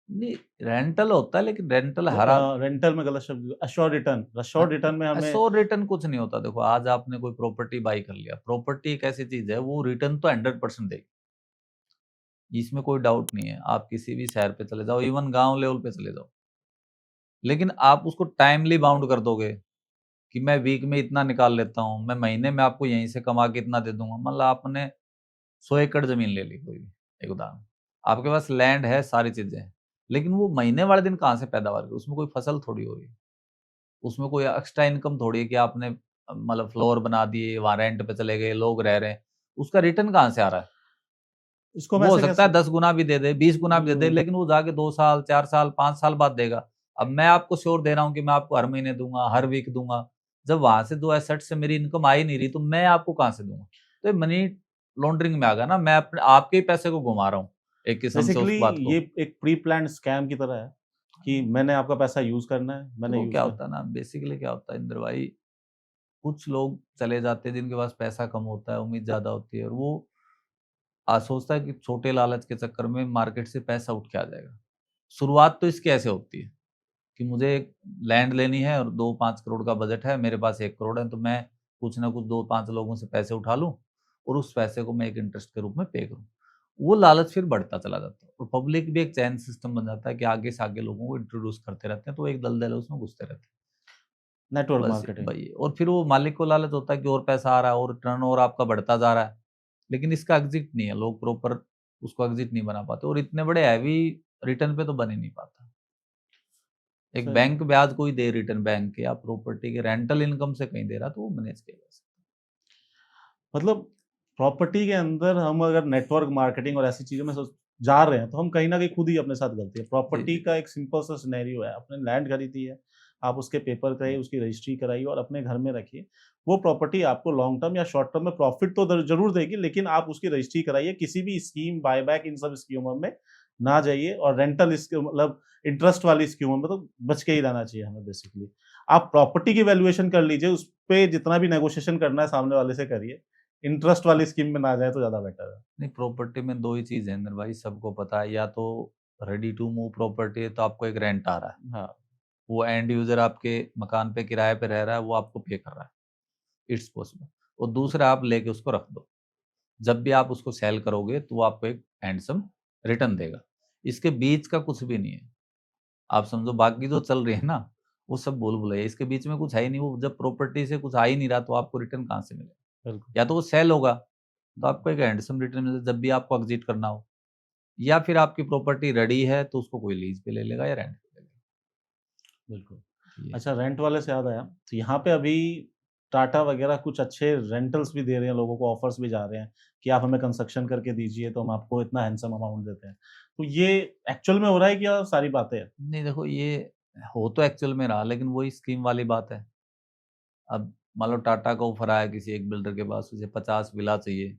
नहीं, रेंटल होता है, लेकिन रेंटल हर रेंटल में गलत शब्द, अश्योर्ड रिटर्न में हमें। सो रिटर्न कुछ नहीं होता। देखो, आज आपने कोई प्रॉपर्टी बाई कर लिया, प्रॉपर्टी एक ऐसी चीज़ है, वो रिटर्न तो 100% देगी। इसमें कोई डाउट नहीं है। आप किसी भी शहर पे चले जाओ, इवन गाँव लेवल पे चले जाओ। लेकिन आप उसको टाइमली बाउंड कर दोगे कि मैं वीक में इतना निकाल लेता हूँ, मैं महीने में आपको यहीं से कमा के इतना दे दूँगा। मतलब आपने 100 एकड़ ज़मीन ले ली कोई भी, एक उदाहरण। आपके पास लैंड है, सारी चीज़ें हैं, लेकिन वो महीने वाले दिन कहाँ से पैदावार होगी? उसमें कोई फसल थोड़ी हो रही है। उसमें कोई एक्स्ट्रा इनकम थोड़ी है कि आपने मतलब फ्लोर बना दिए, वहाँ रेंट पे चले गए, लोग रह रहे हैं। उसका रिटर्न कहाँ से आ रहा है? इसको हम वो हो ऐसे कह सकता है सकते। 10 गुना भी दे दे, 20 गुना भी दे दे, हम्म, लेकिन वो जाके 2 साल, 4 साल, 5 साल बाद देगा। अब मैं आपको श्योर दे रहा हूँ कि मैं आपको हर महीने दूँगा, हर वीक दूँगा। जब वहाँ से 2 एसेट से मेरी इनकम आ ही नहीं रही, तो मैं आपको कहाँ से दूँगा? तो ये मनी लॉन्ड्रिंग में आ गया ना, मैं अपने आपके ही पैसे को घुमा रहा हूँ, एक किस्म से उस बेसिकली बात ये को। एक प्री प्लान्ड स्कैम की तरह है कि मैंने आपका पैसा यूज़ करना है, मैंने देखो यूज़ क्या कर। होता है ना, बेसिकली क्या होता है इंद्र भाई, कुछ लोग चले जाते हैं जिनके पास पैसा कम होता है, उम्मीद ज़्यादा होती है, और वो सोचता है कि छोटे लालच के चक्कर में मार्केट से पैसा उठ के आ जाएगा। शुरुआत तो इसकी ऐसे होती है कि मुझे एक लैंड लेनी है और 2-5 करोड़ का बजट है, मेरे पास 1 करोड़ है, तो मैं कुछ ना कुछ 2-5 लोगों से पैसे उठा लूँ और उस पैसे को मैं एक इंटरेस्ट के रूप में पे करूँ। वो लालच फिर बढ़ता चला जाता है और पब्लिक भी एक चैन सिस्टम बन जाता है कि आगे से आगे लोगों को इंट्रोड्यूस करते रहते हैं, तो एक दलदल है उसमें घुसते रहते हैं। Network bus marketing. वही, और फिर वो मालिक को लालच होता है कि और पैसा आ रहा है और टर्नओवर आपका बढ़ता जा रहा है, लेकिन इसका एग्जिट नहीं है, लोग प्रॉपर उसको एग्जिट नहीं बना पाते और इतने बड़े हैवी रिटर्न पे तो बन ही नहीं पाता। एक सही है। बैंक ब्याज कोई दे रिटर्न बैंक के या प्रॉपर्टी के रेंटल इनकम से कहीं दे रहा, तो वो मैनेज किया जा सकता मतलब प्रॉपर्टी के अंदर हम अगर नेटवर्क मार्केटिंग और ऐसी चीज़ों में जा रहे हैं, तो हम कहीं न कहीं खुद ही अपने साथ गलती है। है। जी, प्रॉपर्टी जी। का एक सिंपल सा सिनेरियो है, आपने लैंड खरीदी है, आप उसके पेपर कराइए, उसकी रजिस्ट्री कराइए और अपने घर में रखिए। वो प्रॉपर्टी आपको लॉन्ग टर्म या शॉर्ट टर्म में प्रॉफिट तो ज़रूर देगी, लेकिन आप उसकी रजिस्ट्री कराइए, किसी भी स्कीम, बायबैक इन सब स्कीमों में ना जाइए और रेंटल मतलब इंटरेस्ट वाली स्कीमों में तो बच के ही रहना चाहिए हमें बेसिकली। आप प्रॉपर्टी की वैल्यूएशन कर लीजिए, उस पे जितना भी नेगोशिएशन करना है सामने वाले से करिए। इंटरेस्ट वाली स्कीम में ना जाए तो ज़्यादा बेटर है। नहीं, प्रॉपर्टी में 2 ही चीज़ है इंदर भाई, सबको पता है, या तो रेडी टू मूव प्रॉपर्टी है तो आपको एक रेंट आ रहा है। हाँ, वो एंड यूज़र आपके मकान पे किराए पे रह रहा है, वो आपको पे कर रहा है, इट्स पॉसिबल। और दूसरा आप लेके उसको रख दो। जब भी आप उसको सेल करोगे तो वो आपको एक हैंडसम रिटर्न देगा। इसके बीच का कुछ भी नहीं है। आप समझो बाकी जो चल रही है ना, वो सब भूल-भुलैया है। इसके बीच में कुछ है ही नहीं, वो जब प्रॉपर्टी से कुछ आ ही नहीं रहा तो आपको रिटर्न कहाँ से मिलेगा? बिल्कुल। या तो वो सेल होगा, तो आपको एक हैंडसम रिटर्न मिलेगा जब भी आपको एग्ज़िट करना हो, या फिर आपकी प्रॉपर्टी रेडी है तो उसको कोई लीज़ पे ले लेगा या रेंट पे ले लेगा। बिल्कुल। ये अच्छा, रेंट वाले से याद आया, तो यहाँ पे अभी टाटा वगैरह कुछ अच्छे रेंटल्स भी दे रहे हैं, लोगों को ऑफर्स भी जा रहे हैं कि आप हमें कंस्ट्रक्शन करके दीजिए तो हम आपको इतना हैंडसम अमाउंट देते हैं। तो ये एक्चुअल में हो रहा है कि या सारी बातें हैं? नहीं, देखो ये हो तो एक्चुअल में रहा, लेकिन वही स्कीम वाली बात है। अब मान लो टाटा का ऑफर आया किसी एक बिल्डर के पास, उसे 50 विला चाहिए।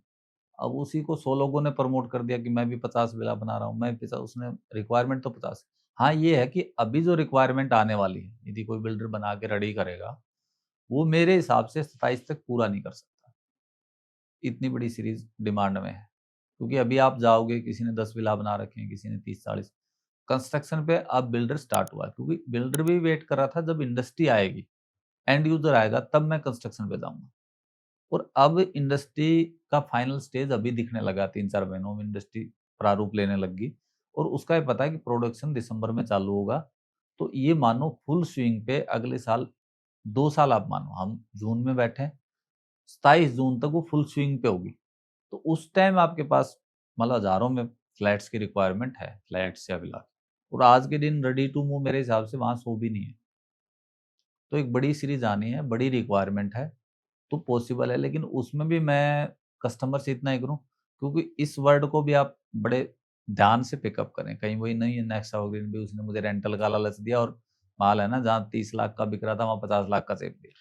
अब उसी को 100 लोगों ने प्रमोट कर दिया कि मैं भी 50 विला बना रहा हूँ, मैं 50, उसने रिक्वायरमेंट तो 50। हाँ, ये है कि अभी जो रिक्वायरमेंट आने वाली है, यदि कोई बिल्डर बना के रेडी करेगा, वो मेरे हिसाब से 27 तक पूरा नहीं कर सकता। इतनी बड़ी सीरीज़ डिमांड में है। क्योंकि अभी आप जाओगे, किसी ने 10 विला बना रखे हैं, किसी ने 30-40, कंस्ट्रक्शन पे अब बिल्डर स्टार्ट हुआ है, क्योंकि बिल्डर भी वेट कर रहा था जब इंडस्ट्री आएगी, एंड यूज़र आएगा तब मैं कंस्ट्रक्शन पे जाऊँगा। और अब इंडस्ट्री का फाइनल स्टेज अभी दिखने लगा, 3-4 महीनों में इंडस्ट्री प्रारूप लेने लग गई और उसका ये पता है कि प्रोडक्शन दिसंबर में चालू होगा। तो ये मानो फुल स्विंग पे अगले साल, 2 साल आप मानो, हम जून में बैठे हैं, 27 जून तक वो फुल स्विंग पे होगी। तो उस टाइम आपके पास मतलब हज़ारों में फ्लैट्स की रिक्वायरमेंट है, फ्लैट्स या विला, और आज के दिन रेडी टू मूव मेरे हिसाब से वहाँ 100 भी नहीं है। तो एक बड़ी सीरीज़ आनी है, बड़ी रिक्वायरमेंट है। तो पॉसिबल है, लेकिन उसमें भी मैं कस्टमर से इतना ही करूँ, क्योंकि इस वर्ड को भी आप बड़े ध्यान से पिकअप करें। कहीं वही नहीं है नेक्सा वगैरह भी, उसने मुझे रेंटल का लालच दिया और माल है ना, जहाँ 30 लाख का बिक रहा था वहाँ 50 लाख का सेल दिया।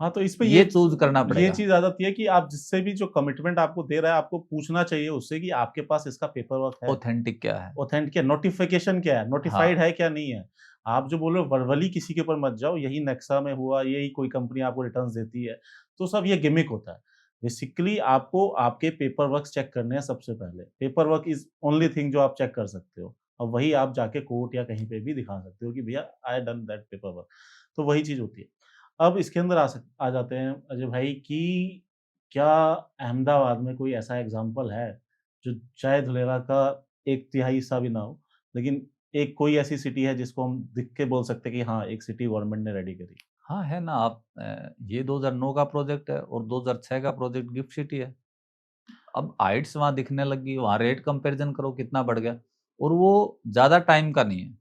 हाँ, तो इस पे ये चूज़ करना ये पड़ेगा। चीज़ आ जाती है कि आप जिससे भी जो कमिटमेंट आपको दे रहा है, आपको पूछना चाहिए उससे कि आपके पास इसका पेपर वर्क है, ऑथेंटिक क्या है? ऑथेंटिक है, नोटिफ़िकेशन क्या है, नोटिफ़ाइड हाँ, है क्या नहीं है। आप जो बोल रहे हो वर्बली किसी के ऊपर मत जाओ, यही नेक्सा में हुआ, यही कोई कंपनी आपको रिटर्न्स देती है, तो सब ये गिमिक होता है। बेसिकली आपको आपके पेपर वर्क्स चेक करने हैं सबसे पहले। Paper work is only thing जो आप चेक कर सकते हो और वही आप जाके कोर्ट या कहीं पे भी दिखा सकते हो कि भैया I done that paper work. तो वही चीज़ होती है। अब इसके अंदर आ जाते हैं अजय भाई कि क्या अहमदाबाद में कोई ऐसा एग्ज़ाम्पल है, जो चाहे धुलेरा का 1/3 हिस्सा भी ना हो, लेकिन एक कोई ऐसी सिटी है जिसको हम दिख के बोल सकते हैं कि हाँ, एक सिटी गवर्नमेंट ने रेडी करी। हाँ, है ना। आप ये 2009 का प्रोजेक्ट है और 2006 का प्रोजेक्ट गिफ्ट सिटी है। अब हाइट्स वहाँ दिखने लगी, वहाँ रेट कंपैरिज़न करो कितना बढ़ गया, और वो ज़्यादा टाइम का नहीं है,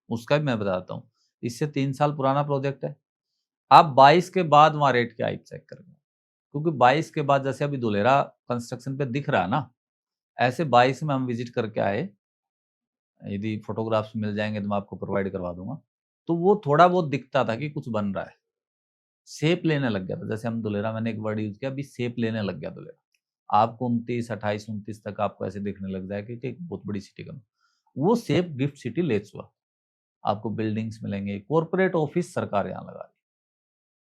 उसका भी मैं बताता हूँ। इससे 3 साल पुराना प्रोजेक्ट है। आप 22 के बाद वहाँ रेट की हाइप चेक करेंगे, क्योंकि 22 के बाद जैसे अभी धुलेरा कंस्ट्रक्शन पे दिख रहा है ना, ऐसे 22 में हम विज़िट करके आए, यदि फ़ोटोग्राफ्स मिल जाएँगे तो मैं आपको प्रोवाइड करवा दूँगा। तो वो थोड़ा बहुत दिखता था कि कुछ बन रहा है, शेप लेने लग गया था। जैसे हम धुलेरा, मैंने एक वर्ड यूज़ किया, अभी शेप लेने लग गया धुलेरा। आपको 29, 28, 29 तक आपको ऐसे दिखने लग जाएगा कि एक बहुत बड़ी सिटी का वो शेप गिफ्ट सिटी ले चुका। आपको बिल्डिंग्स मिलेंगे, कॉर्पोरेट ऑफिस सरकार यहाँ लगा रही है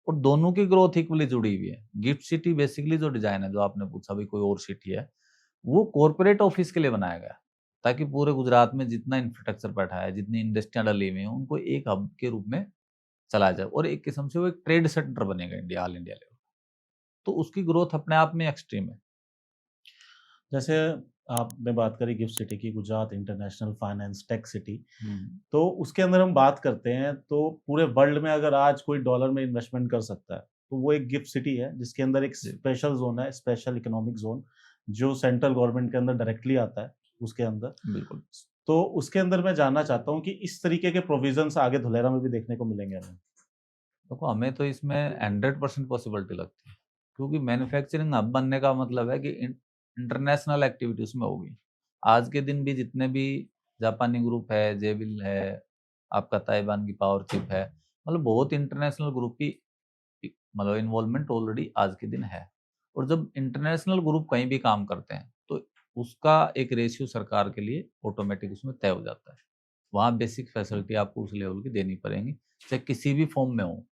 और दोनों की ग्रोथ इक्वली जुड़ी हुई है। गिफ्ट सिटी बेसिकली जो डिज़ाइन है, जो आपने पूछा भी कोई और सिटी है, वो कॉर्पोरेट ऑफिस के लिए बनाया गया है, ताकि पूरे गुजरात में जितना इंफ्रास्ट्रक्चर बैठा है, जितनी इंडस्ट्रियाँ डली हुई हैं, उनको एक हब के रूप में चलाया जाए और एक किस्म से वो एक ट्रेड सेंटर बनेगा इंडिया, ऑल इंडिया लेवल। तो उसकी ग्रोथ अपने आप में एक्सट्रीम है। जैसे आपने बात करी गिफ्ट सिटी की, Gujarat international finance tech city, तो उसके अंदर हम बात करते हैं तो पूरे वर्ल्ड में अगर आज कोई डॉलर में इन्वेस्टमेंट कर सकता है, तो वो एक गिफ्ट सिटी है जिसके अंदर एक जी, स्पेशल ज़ोन है, स्पेशल इकोनॉमिक ज़ोन, जो सेंट्रल गवर्नमेंट के अंदर डायरेक्टली आता है उसके अंदर। बिल्कुल। तो उसके अंदर मैं जानना चाहता हूँ कि इस तरीके के प्रोविज़न्स आगे धुलेरा में भी देखने को मिलेंगे हमें? देखो, हमें तो इसमें 100% पॉसिबिलिटी लगती है, क्योंकि मैन्युफैक्चरिंग हब बनने का मतलब है कि इंटरनेशनल एक्टिविटी उसमें होगी। आज के दिन भी जितने भी जापानी ग्रुप है, जेबिल है, आपका ताइवान की पावर चिप है, मतलब बहुत इंटरनेशनल ग्रुप की मतलब इन्वॉल्वमेंट ऑलरेडी आज के दिन है। और जब इंटरनेशनल ग्रुप कहीं भी काम करते हैं, तो उसका एक रेशियो सरकार के लिए ऑटोमेटिक उसमें तय हो जाता है। वहाँ बेसिक फैसिलिटी आपको उस लेवल की देनी पड़ेंगी, चाहे किसी भी फॉर्म में हो।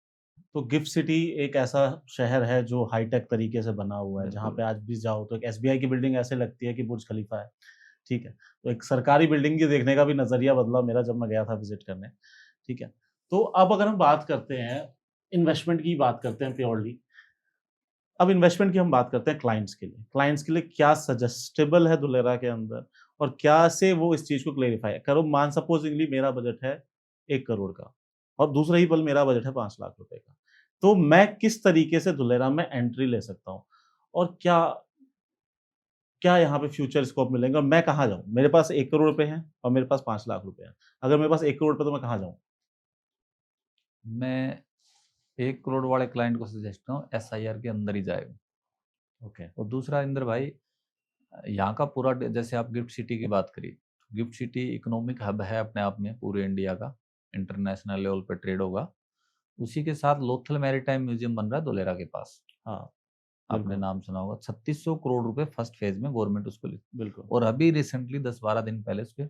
तो गिफ्ट सिटी एक ऐसा शहर है जो हाईटेक तरीके से बना हुआ है, जहाँ बिल्कुल। पे आज भी जाओ तो एक एसबीआई की बिल्डिंग ऐसे लगती है कि बुर्ज खलीफा है, ठीक है? तो एक सरकारी बिल्डिंग की देखने का भी नज़रिया बदला मेरा जब मैं गया था विज़िट करने, ठीक है? तो अब अगर हम बात करते हैं, इन्वेस्टमेंट की बात करते हैं प्योरली, अब इन्वेस्टमेंट की हम बात करते हैं क्लाइंट्स के लिए क्या सजेस्टेबल है धुलेरा के अंदर और क्या से वो इस चीज़ को क्लेरिफ़ाई करो, मान सपोज़िंगली मेरा बजट है 1 करोड़ का और दूसरा ही पल मेरा बजट है 5 लाख रुपए का। तो मैं किस तरीके से धुलेरा में एंट्री ले सकता हूँ? और क्या क्या यहाँ पे फ्यूचर स्कोप मिलेंगे और मैं कहाँ जाऊँ? मेरे पास 1 करोड़ रुपए हैं और मेरे पास 5 लाख रुपए हैं। अगर मेरे पास 1 करोड़ रुपए तो मैं कहाँ जाऊँ? मैं 1 करोड़ वाले क्लाइंट को सजेस्ट करूँ एसआईआर के अंदर ही जाएगा। ओके, और दूसरा इंदर भाई, यहाँ का पूरा जैसे आप गिफ्ट सिटी की बात करी, गिफ्ट सिटी इकोनॉमिक हब है अपने आप में पूरे इंडिया का, इंटरनेशनल लेवल पे ट्रेड होगा। उसी के साथ लोथल मैरीटाइम म्यूजियम बन रहा है धुलेरा के पास। हाँ, आपने बिल्कुल, नाम सुना होगा, 3600 करोड़ रुपए फर्स्ट फेज में गवर्नमेंट उसको ली। बिल्कुल। और अभी रिसेंटली 10-12 दिन पहले उस पे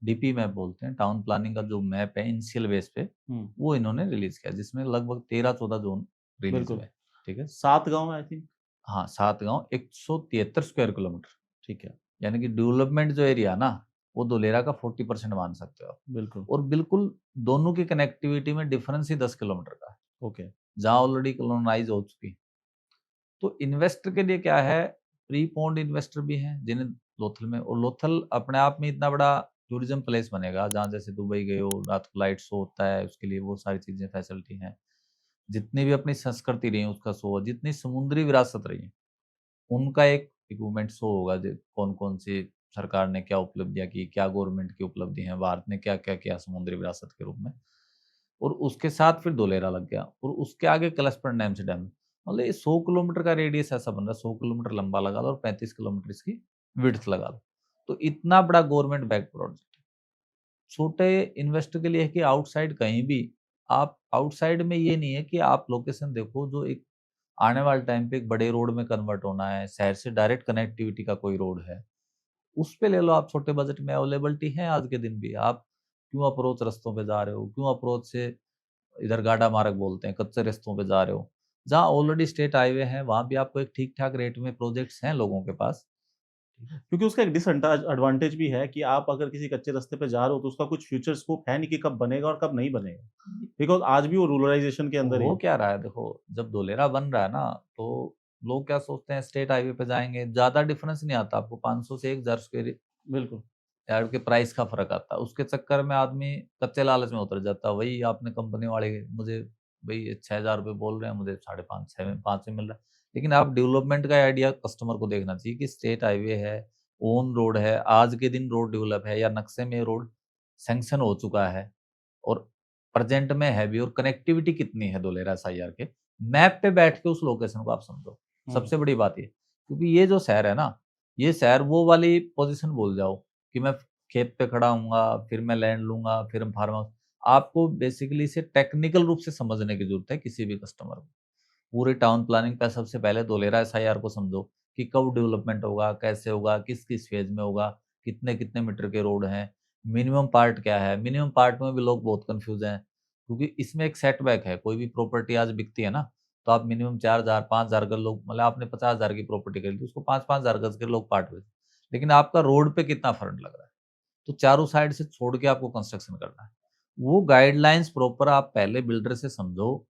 डीपी मैप बोलते हैं, टाउन प्लानिंग का जो मैप है इनिशियल बेस पे, हुँ, वो इन्होंने रिलीज किया, जिसमें लगभग 13-14 जोन रिलीज बिल्कुल। हुए। ठीक है। 7 गाँव हैं आई थिंक, हाँ, 7 गांव 173 स्क्वायर किलोमीटर, ठीक है, यानी कि डेवलपमेंट जो एरिया ना, वो धुलेरा का 40% मान सकते हो आप। बिल्कुल, और बिल्कुल दोनों की कनेक्टिविटी में डिफरेंस ही 10 किलोमीटर का है, ओके, जहाँ ऑलरेडी कॉलोनाइज हो चुकी। तो इन्वेस्टर के लिए क्या है, प्री पोन्ड इन्वेस्टर भी हैं जिन्हें लोथल में, और लोथल अपने आप में इतना बड़ा टूरिज्म प्लेस बनेगा, जहाँ जैसे दुबई गए हो, रात को लाइट शो होता है, उसके लिए वो सारी चीजें फैसिलिटी हैं। जितनी भी अपनी संस्कृति रही है उसका शो, जितनी समुद्री विरासत रही है उनका एक इक्विपमेंट शो होगा, कौन कौन सी सरकार ने क्या उपलब्धियां की, क्या गवर्नमेंट की उपलब्धि है, भारत ने क्या क्या किया समुद्री विरासत के रूप में। और उसके साथ फिर धोलेरा लग गया, और उसके आगे कलस्पर डैम से डैम, मतलब ये 100 किलोमीटर का रेडियस ऐसा बन रहा है, 100 किलोमीटर लंबा लगा लो और 35 किलोमीटर इसकी विड्थ लगा लो। तो इतना बड़ा गवर्नमेंट बैक प्रोजेक्ट है। छोटे इन्वेस्टर के लिए है कि आउटसाइड कहीं भी, आप आउटसाइड में ये नहीं है कि आप लोकेशन देखो जो एक आने वाले टाइम पे एक बड़े रोड में कन्वर्ट होना है, शहर से डायरेक्ट कनेक्टिविटी का कोई रोड है, उस पे ले लो आप, छोटे बजट में अवेलेबिलिटी है आज के दिन भी। आप क्यों अप्रोच रास्तों पे जा रहे हो, क्यों अप्रोच से इधर गाड़ा मार्ग बोलते हैं, कच्चे रास्तों पे जा रहे हो, जहाँ ऑलरेडी स्टेट हाईवे है, वहाँ भी आपको एक ठीक-ठाक रेट में प्रोजेक्ट्स हैं लोगों के पास। ठीक है। क्योंकि उसका एक एडवांटेज भी है कि आप अगर किसी कच्चे रास्ते पे जा रहे हो तो उसका कुछ फ्यूचर स्कोप है नहीं कि कब बनेगा और कब नहीं बनेगा। बिकॉज़ आज भी वो रूरलाइज़ेशन के अंदर ही हो है। क्या रहा है देखो, जब धोलेरा बन रहा है ना, तो लोग क्या सोचते हैं, स्टेट हाईवे पे जाएँगे, ज़्यादा डिफरेंस नहीं आता आपको, 500 से 1000 स्क्वायर बिल्कुल, यार्ड के प्राइस का फ़र्क आता है। उसके चक्कर में आदमी कच्चे लालच में उतर जाता है। वही आपने कंपनी वाले मुझे भई 6000 रुपए बोल रहे हैं, मुझे 5.5 6 में 5 में मिल रहा है। लेकिन आप डेवलपमेंट का आइडिया कस्टमर को देखना चाहिए कि स्टेट हाईवे है, ओन रोड है, आज के दिन रोड डेवलप है या नक्शे में रोड सैंक्शन हो चुका है और प्रेज़ेंट में है भी, और कनेक्टिविटी कितनी है धोलेरा एसआईआर के, मैप पे बैठ के उस लोकेशन को आप समझो। हुँ, सबसे बड़ी बात ये, क्योंकि ये जो शहर है ना, ये शहर वो वाली पोज़ीशन भूल जाओ कि मैं खेत पे खड़ा हूँगा, फिर मैं लैंड लूँगा, फिर हम फार्म हाउस। आपको बेसिकली इसे टेक्निकल रूप से समझने की ज़रूरत है किसी भी कस्टमर को। पूरे टाउन प्लानिंग का सबसे पहले धोलेरा एसआईआर को समझो कि कब डेवलपमेंट होगा, कैसे होगा, किस-किस फेज़ में होगा, कितने-कितने मीटर के रोड हैं, मिनिमम पार्ट क्या है? मिनिमम पार्ट में भी लोग बहुत कन्फ्यूज़ हैं, क्योंकि इसमें एक सेटबैक है। कोई भी प्रॉपर्टी आज बिकती है ना, तो आप मिनिमम 4000 5000 गज लोग, मतलब आपने 50,000 की प्रॉपर्टी खरीदी, उसको 5-5 हज़ार गज के लोग पार्ट बेचते हैं। लेकिन आपका रोड पे कितना फ्रंट लग रहा है? तो चारों साइड से छोड़ के आपको कंस्ट्रक्शन करना है। वो गाइडलाइंस प्रॉपर आप पहले बिल्डर से समझो,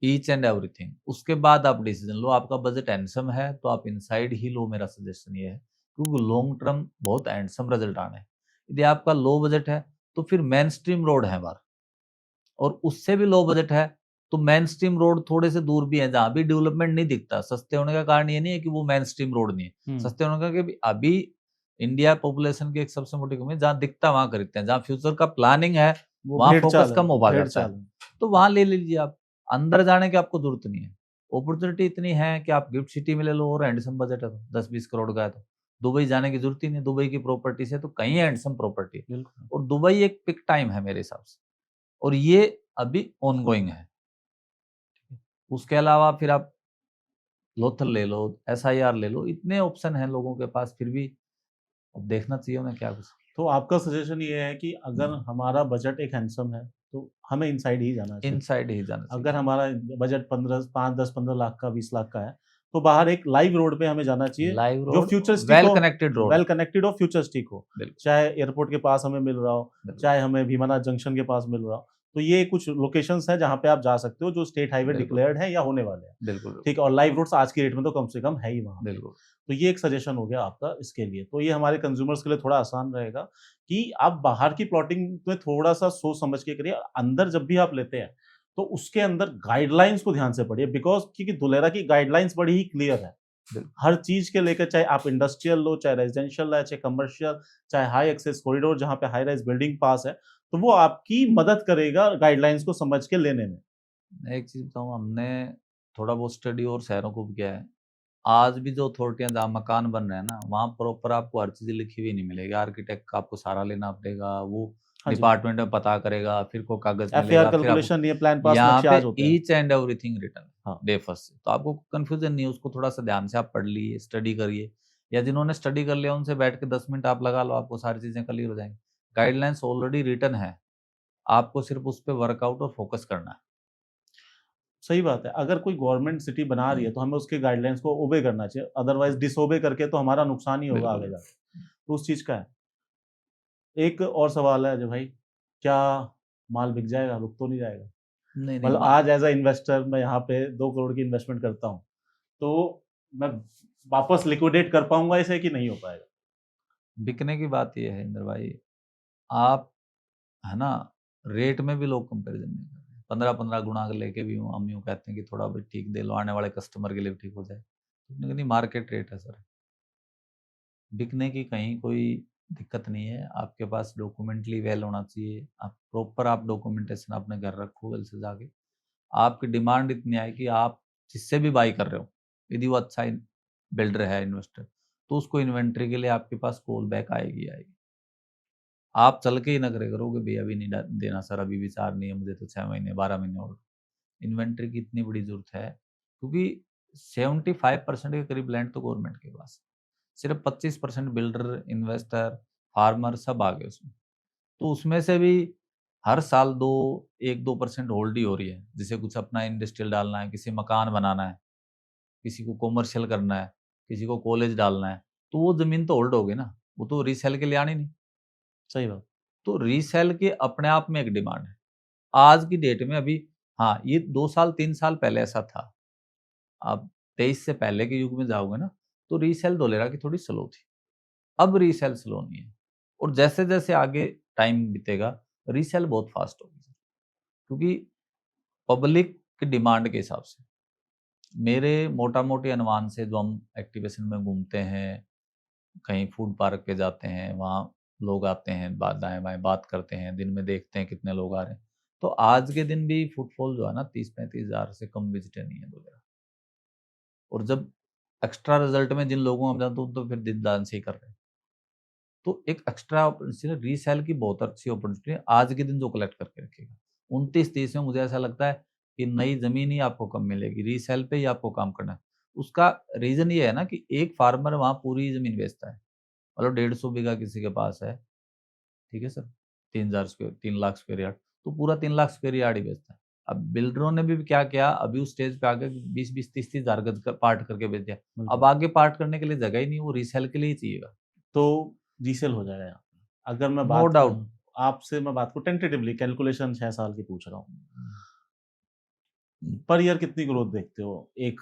ईच एंड एवरीथिंग। उसके बाद आप डिसीजन लो। आपका बजट हैंडसम है तो आप इनसाइड ही लो, मेरा सजेशन ये है। क्योंकि लॉन्ग टर्म बहुत हैंडसम रिजल्ट आने हैं। यदि आपका लो बजट है तो फिर मेन स्ट्रीम रोड है बाहर, और उससे भी लो बजट है तो मेन स्ट्रीम रोड थोड़े से दूर भी है जहां भी डेवलपमेंट नहीं दिखता। सस्ते होने का कारण ये नहीं है कि वो मेन स्ट्रीम रोड नहीं है, सस्ते होने का कि अभी इंडिया पॉपुलेशन की एक सबसे मोटी कमी है, जहां दिखता वहां खरीदते हैं, जहां फ्यूचर का प्लानिंग है वो वहां भेड़ फोकस चाल कम हो पा भेड़ जाता चाल है। तो वहां ले लीजिए आप, अंदर जाने की आपको जरूरत नहीं है। अपॉर्चुनिटी इतनी है कि आप गिफ्ट सिटी में ले लो, और हैंडसम बजट है तो 10-20 करोड़ का है तो दुबई जाने की जरूरत ही नहीं। दुबई की प्रॉपर्टी से तो कहीं हैंडसम प्रॉपर्टी, बिल्कुल। और दुबई एक पिक टाइम है मेरे हिसाब से, और ये अभी ऑनगोइंग है। उसके अलावा फिर आप लोथल ले लो, SIR ले लो, इतने ऑप्शन हैं लोगों के पास, फिर भी अब देखना चाहिए उन्हें क्या कुछ। तो आपका सजेशन ये है कि अगर हमारा बजट एक हैंडसम है तो हमें इनसाइड ही जाना चाहिए। इनसाइड ही जाना चाहिए। अगर हमारा बजट 5-10-15 लाख का, 20 लाख का है, तो बाहर एक लाइव रोड पे हमें जाना चाहिए, लाइव जो रोड, फ्यूचरिस्टिक वेल हो, कनेक्टेड रोड, वेल कनेक्टेड हो, फ्यूचरिस्टिक हो। बिल्कुल चाहे एयरपोर्ट के पास हमें मिल रहा हो, बिल्कुल चाहे हमें भीमनाथ जंक्शन के पास मिल रहा हो। तो ये कुछ लोकेशंस हैं जहाँ पे आप जा सकते हो, जो स्टेट हाईवे बिल्कुल डिक्लेयर्ड है या होने वाले हैं। बिल्कुल ठीक है, और लाइव रोड्स आज की डेट में तो कम से कम है ही वहाँ पे। बिल्कुल तो ये एक सजेशन हो गया आपका इसके लिए। तो ये हमारे कंज्यूमर्स के लिए थोड़ा आसान रहेगा कि आप बाहर की प्लॉटिंग में थोड़ा-सा सोच समझ के करिए। अंदर जब भी आप लेते हैं, तो उसके अंदर गाइडलाइंस को ध्यान से पढ़िए, बिकॉज़ क्योंकि धुलेरा की गाइडलाइंस बड़ी ही क्लियर है। बिल्कुल हर चीज़ के लेकर, चाहे आप इंडस्ट्रियल लो, चाहे रेजिडेंशियल है, चाहे कमर्शियल, चाहे हाई एक्सेस कॉरिडोर जहाँ पे हाई राइज़ बिल्डिंग पास है, तो वो आपकी मदद करेगा गाइडलाइंस को समझ के लेने में। मैं एक चीज बताऊं, हमने थोड़ा बहुत स्टडी और शहरों को भी किया है। आज भी जो अथॉरिटियां जहाँ मकान बन रहे हैं ना, वहाँ प्रॉपर आपको हर चीज लिखी हुई नहीं मिलेगी। आर्किटेक्ट का आपको सहारा लेना पड़ेगा, वो हाँ जी। डिपार्टमेंट में पता करेगा, फिर को कागज एफएआर मिलेगा, फिर आपको कैलकुलेशन, ये प्लान पास यहाँ नक्शे पे आज होते हैं। ईच एंड एवरीथिंग रिटर्न हाँ। डे फर्स्ट से, तो आपको कंफ्यूजन नहीं है। उसको थोड़ा सा ध्यान से आप पढ़ लिए, स्टडी करिए, या जिन्होंने स्टडी कर लिया उनसे बैठ के 10 मिनट आप लगा लो, आपको सारी चीजें क्लियर हो जाएंगी। गाइडलाइंस ऑलरेडी रिटन है, आपको सिर्फ उस पर वर्कआउट और फोकस करना है। सही बात है। अगर कोई गवर्नमेंट सिटी बना रही है, तो हमें उसके गाइडलाइंस को ओबे करना चाहिए, अदरवाइज़ डिसओबे करके तो हमारा नुकसान ही होगा बिल्कुल आगे बिल्कुल। जाके। तो उस चीज़ का है। एक और सवाल है अजय भाई, क्या माल बिक जाएगा, रुक तो नहीं जाएगा? नहीं नहीं, मतलब आज एज़ अ इन्वेस्टर मैं यहाँ पे 2 करोड़ की इन्वेस्टमेंट करता हूँ, तो मैं वापस लिक्विडेट कर पाऊँगा इसे कि नहीं हो पाएगा? बिकने की बात ये है इंद्र भाई, आप है ना, रेट में भी लोग कंपैरिजन नहीं कर रहे। 15-15 गुना लेके भी हम यूँ कहते हैं कि थोड़ा भी ठीक दे लो, आने वाले कस्टमर के लिए भी ठीक हो जाए। लेकिन मार्केट रेट है सर, बिकने की कहीं कोई दिक्कत नहीं है। आपके पास डॉक्यूमेंटली वेल होना चाहिए, आप प्रॉपर आप डॉक्यूमेंटेशन अपने घर रखो वेल से जाके। आपकी डिमांड इतनी आए कि आप जिससे भी बाई कर रहे हो, यदि वो अच्छा बिल्डर है, इन्वेस्टर, तो उसको इन्वेंट्री के लिए आपके पास कॉल बैक आएगी आएगी। आप चल के ही नखरे करोगे, भई अभी नहीं देना सर, अभी विचार नहीं है मुझे, तो 6 महीने 12 महीने और। इन्वेंट्री की इतनी बड़ी ज़रूरत है, क्योंकि 75% के करीब लैंड तो गवर्नमेंट के पास है। सिर्फ 25% बिल्डर, इन्वेस्टर, फार्मर सब आ गए उसमें। तो उसमें से भी हर साल 1-2% होल्ड ही हो रही है। जैसे कुछ अपना इंडस्ट्रियल डालना है, किसी मकान बनाना है, किसी को कमर्शियल करना है, किसी को कॉलेज डालना है, तो वो ज़मीन तो होल्ड हो गई ना, वो तो रीसेल के लिए आनी नहीं। सही बात। तो रीसेल के अपने आप में एक डिमांड है। आज की डेट में अभी, हाँ, ये 2 साल 3 साल पहले ऐसा था। आप 23 से पहले के युग में जाओगे ना, तो रीसेल धोलेरा की थोड़ी स्लो थी। अब रीसेल स्लो नहीं है, और जैसे-जैसे आगे टाइम बीतेगा, रीसेल बहुत फास्ट होगी। क्योंकि पब्लिक की डिमांड के हिसाब से, मेरे मोटा-मोटी अनुमान से जो हम एक्टिवेशन में घूमते हैं, कहीं फूड पार्क पे जाते हैं, वहाँ लोग आते हैं, दाएँ-बाएँ बात करते हैं, दिन में देखते हैं कितने लोग आ रहे हैं। तो आज के दिन भी फुटफॉल जो है ना 30-35 हज़ार से कम विज़िटर नहीं है धोलेरा। और जब एक्स्ट्रा रिज़ल्ट में जिन लोगों को हम जानते हैं, तो फिर दीदार से ही कर रहे हैं। तो एक एक्स्ट्रा अपॉर्चुनिटी रीसेल की बहुत अच्छी अपॉर्चुनिटी है, आज के दिन जो कलेक्ट करके रखेगा। 29-30 में मुझे ऐसा लगता है कि नई ज़मीन ही आपको कम मिलेगी, रीसेल पे ही आपको काम करना है। उसका रीज़न ये है ना कि एक फार्मर वहाँ पूरी ज़मीन बेचता है। मतलब 150 बीघा किसी के पास है, ठीक है sir? 3000 square 3 lakh square yard, तो पूरा 3 लाख स्क्वायर यार्ड ही बेचता है। अब बिल्डरों ने भी क्या किया, अभी उस स्टेज पे आ गए कि 20-20, 30-30 हज़ार गज का पार्ट करके बेच दिया। अब बिल्कुल। आगे पार्ट करने के लिए जगह ही नहीं, वो रीसेल के लिए ही चाहिएगा। तो रीसेल हो जाएगा यहाँ पे। अगर मैं नो बात डाउट। करूँ, आपसे मैं बात करूँ टेंटेटिवली कैलकुलेशन 6 साल की पूछ रहा हूँ। पर ईयर कितनी ग्रोथ देखते हो? एक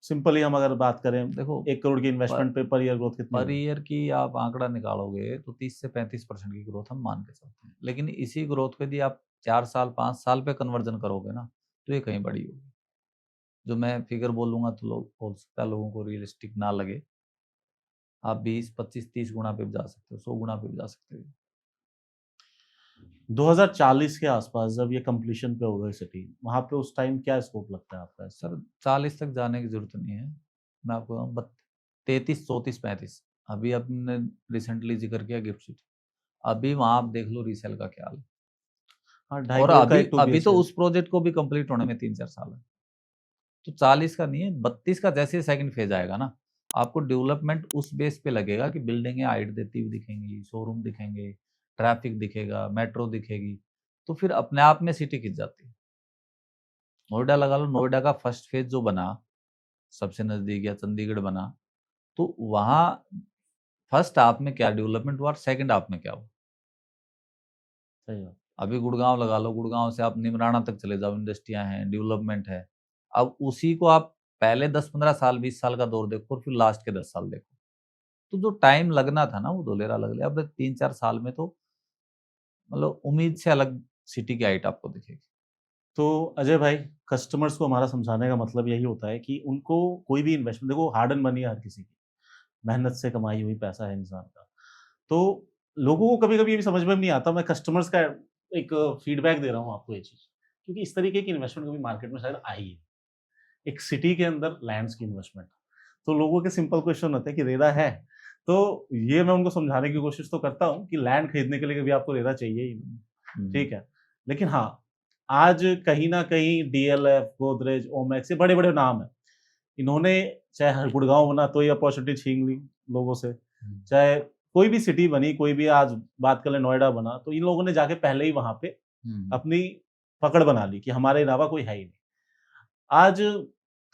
सिंपली हम अगर बात करें देखो 1 करोड़ की इन्वेस्टमेंट पे पर ईयर ग्रोथ कितनी पर होगी? ईयर की आप आंकड़ा निकालोगे तो 30 से 35% की ग्रोथ हम मान के चलते हैं, लेकिन इसी ग्रोथ को यदि आप 4 साल 5 साल पे कन्वर्जन करोगे ना तो ये कहीं बड़ी होगी। जो मैं फिगर बोलूंगा तो लोग हो सकता है लोगों को रियलिस्टिक ना लगे। आप 20 25 30 गुना पे भी जा सकते हो, 100 गुना पे भी जा सकते हो। 2040 के आसपास जब ये कंप्लीशन पे होगा सिटी, वहाँ पे उस टाइम क्या स्कोप लगता है आपका इसका? सर 40 तक जाने की जरूरत नहीं है। मैं आपको बताऊं 33 34 35। अभी आपने रिसेंटली जिक्र किया गिफ्ट सिटी, अभी वहां आप देख लो रीसेल का क्या हाल है। हाँ, 2.5 और करोड़ का अभी एक 2 अभी तो BHK। उस प्रोजेक्ट को भी कंप्लीट होने में 3 4 साल है। तो 40 का नहीं है, 32 का जैसे सेकंड फेज आएगा ना, आपको डेवलपमेंट उस बेस पे लगेगा कि बिल्डिंगें हाइट देती हुई दिखेंगी, शोरूम दिखेंगे, ट्रैफिक दिखेगा, मेट्रो दिखेगी, तो फिर अपने आप में सिटी खिंच जाती है। नोएडा लगा लो, नोएडा का फर्स्ट फेज जो बना सबसे नजदीक, या चंडीगढ़ बना, तो वहां फर्स्ट हाफ में क्या डेवलपमेंट हुआ और सेकंड हाफ में क्या हुआ। सही बात। अभी गुड़गांव लगा लो, गुड़गांव से आप निमराना तक चले जाओ, इंडस्ट्रियां हैं, डेवलपमेंट है। अब उसी को आप पहले 10 15 साल 20 साल का दौर देखो और फिर लास्ट के 10 साल देखो, तो जो टाइम लगना था ना वो धोलेरा लग लिया। अब 3 4 साल में तो मतलब उम्मीद से अलग सिटी की हाइट आपको दिखेगी। तो अजय भाई, कस्टमर्स को हमारा समझाने का मतलब यही होता है कि उनको कोई भी इन्वेस्टमेंट, देखो हार्ड एंड मनी है हर किसी की, मेहनत से कमाई हुई पैसा है इंसान का। तो लोगों को कभी-कभी ये भी समझ में नहीं आता, मैं कस्टमर्स का एक फीडबैक दे रहा हूँ आपको ये चीज़, क्योंकि इस तरीके की इन्वेस्टमेंट कभी मार्केट में शायद आई है। एक सिटी के अंदर लैंड्स की इन्वेस्टमेंट। तो लोगों के सिंपल क्वेश्चन होते हैं कि रेरा है? तो ये मैं उनको समझाने की कोशिश तो करता हूँ कि लैंड खरीदने के लिए कभी आपको रेरा चाहिए ही नहीं, ठीक है। लेकिन हाँ, आज कहीं न कहीं डीएलएफ, गोदरेज, ओमेक्स, ये बड़े-बड़े नाम हैं। इन्होंने चाहे गुड़गाँव बना तो ये अपॉर्च्युनिटी छीन ली लोगों से, हम्म, चाहे कोई भी सिटी बनी, कोई भी आज बात कर लें नोएडा बना, तो इन लोगों ने जाके पहले ही वहाँ पे हम्म, अपनी पकड़ बना ली कि हमारे अलावा कोई है ही नहीं। आज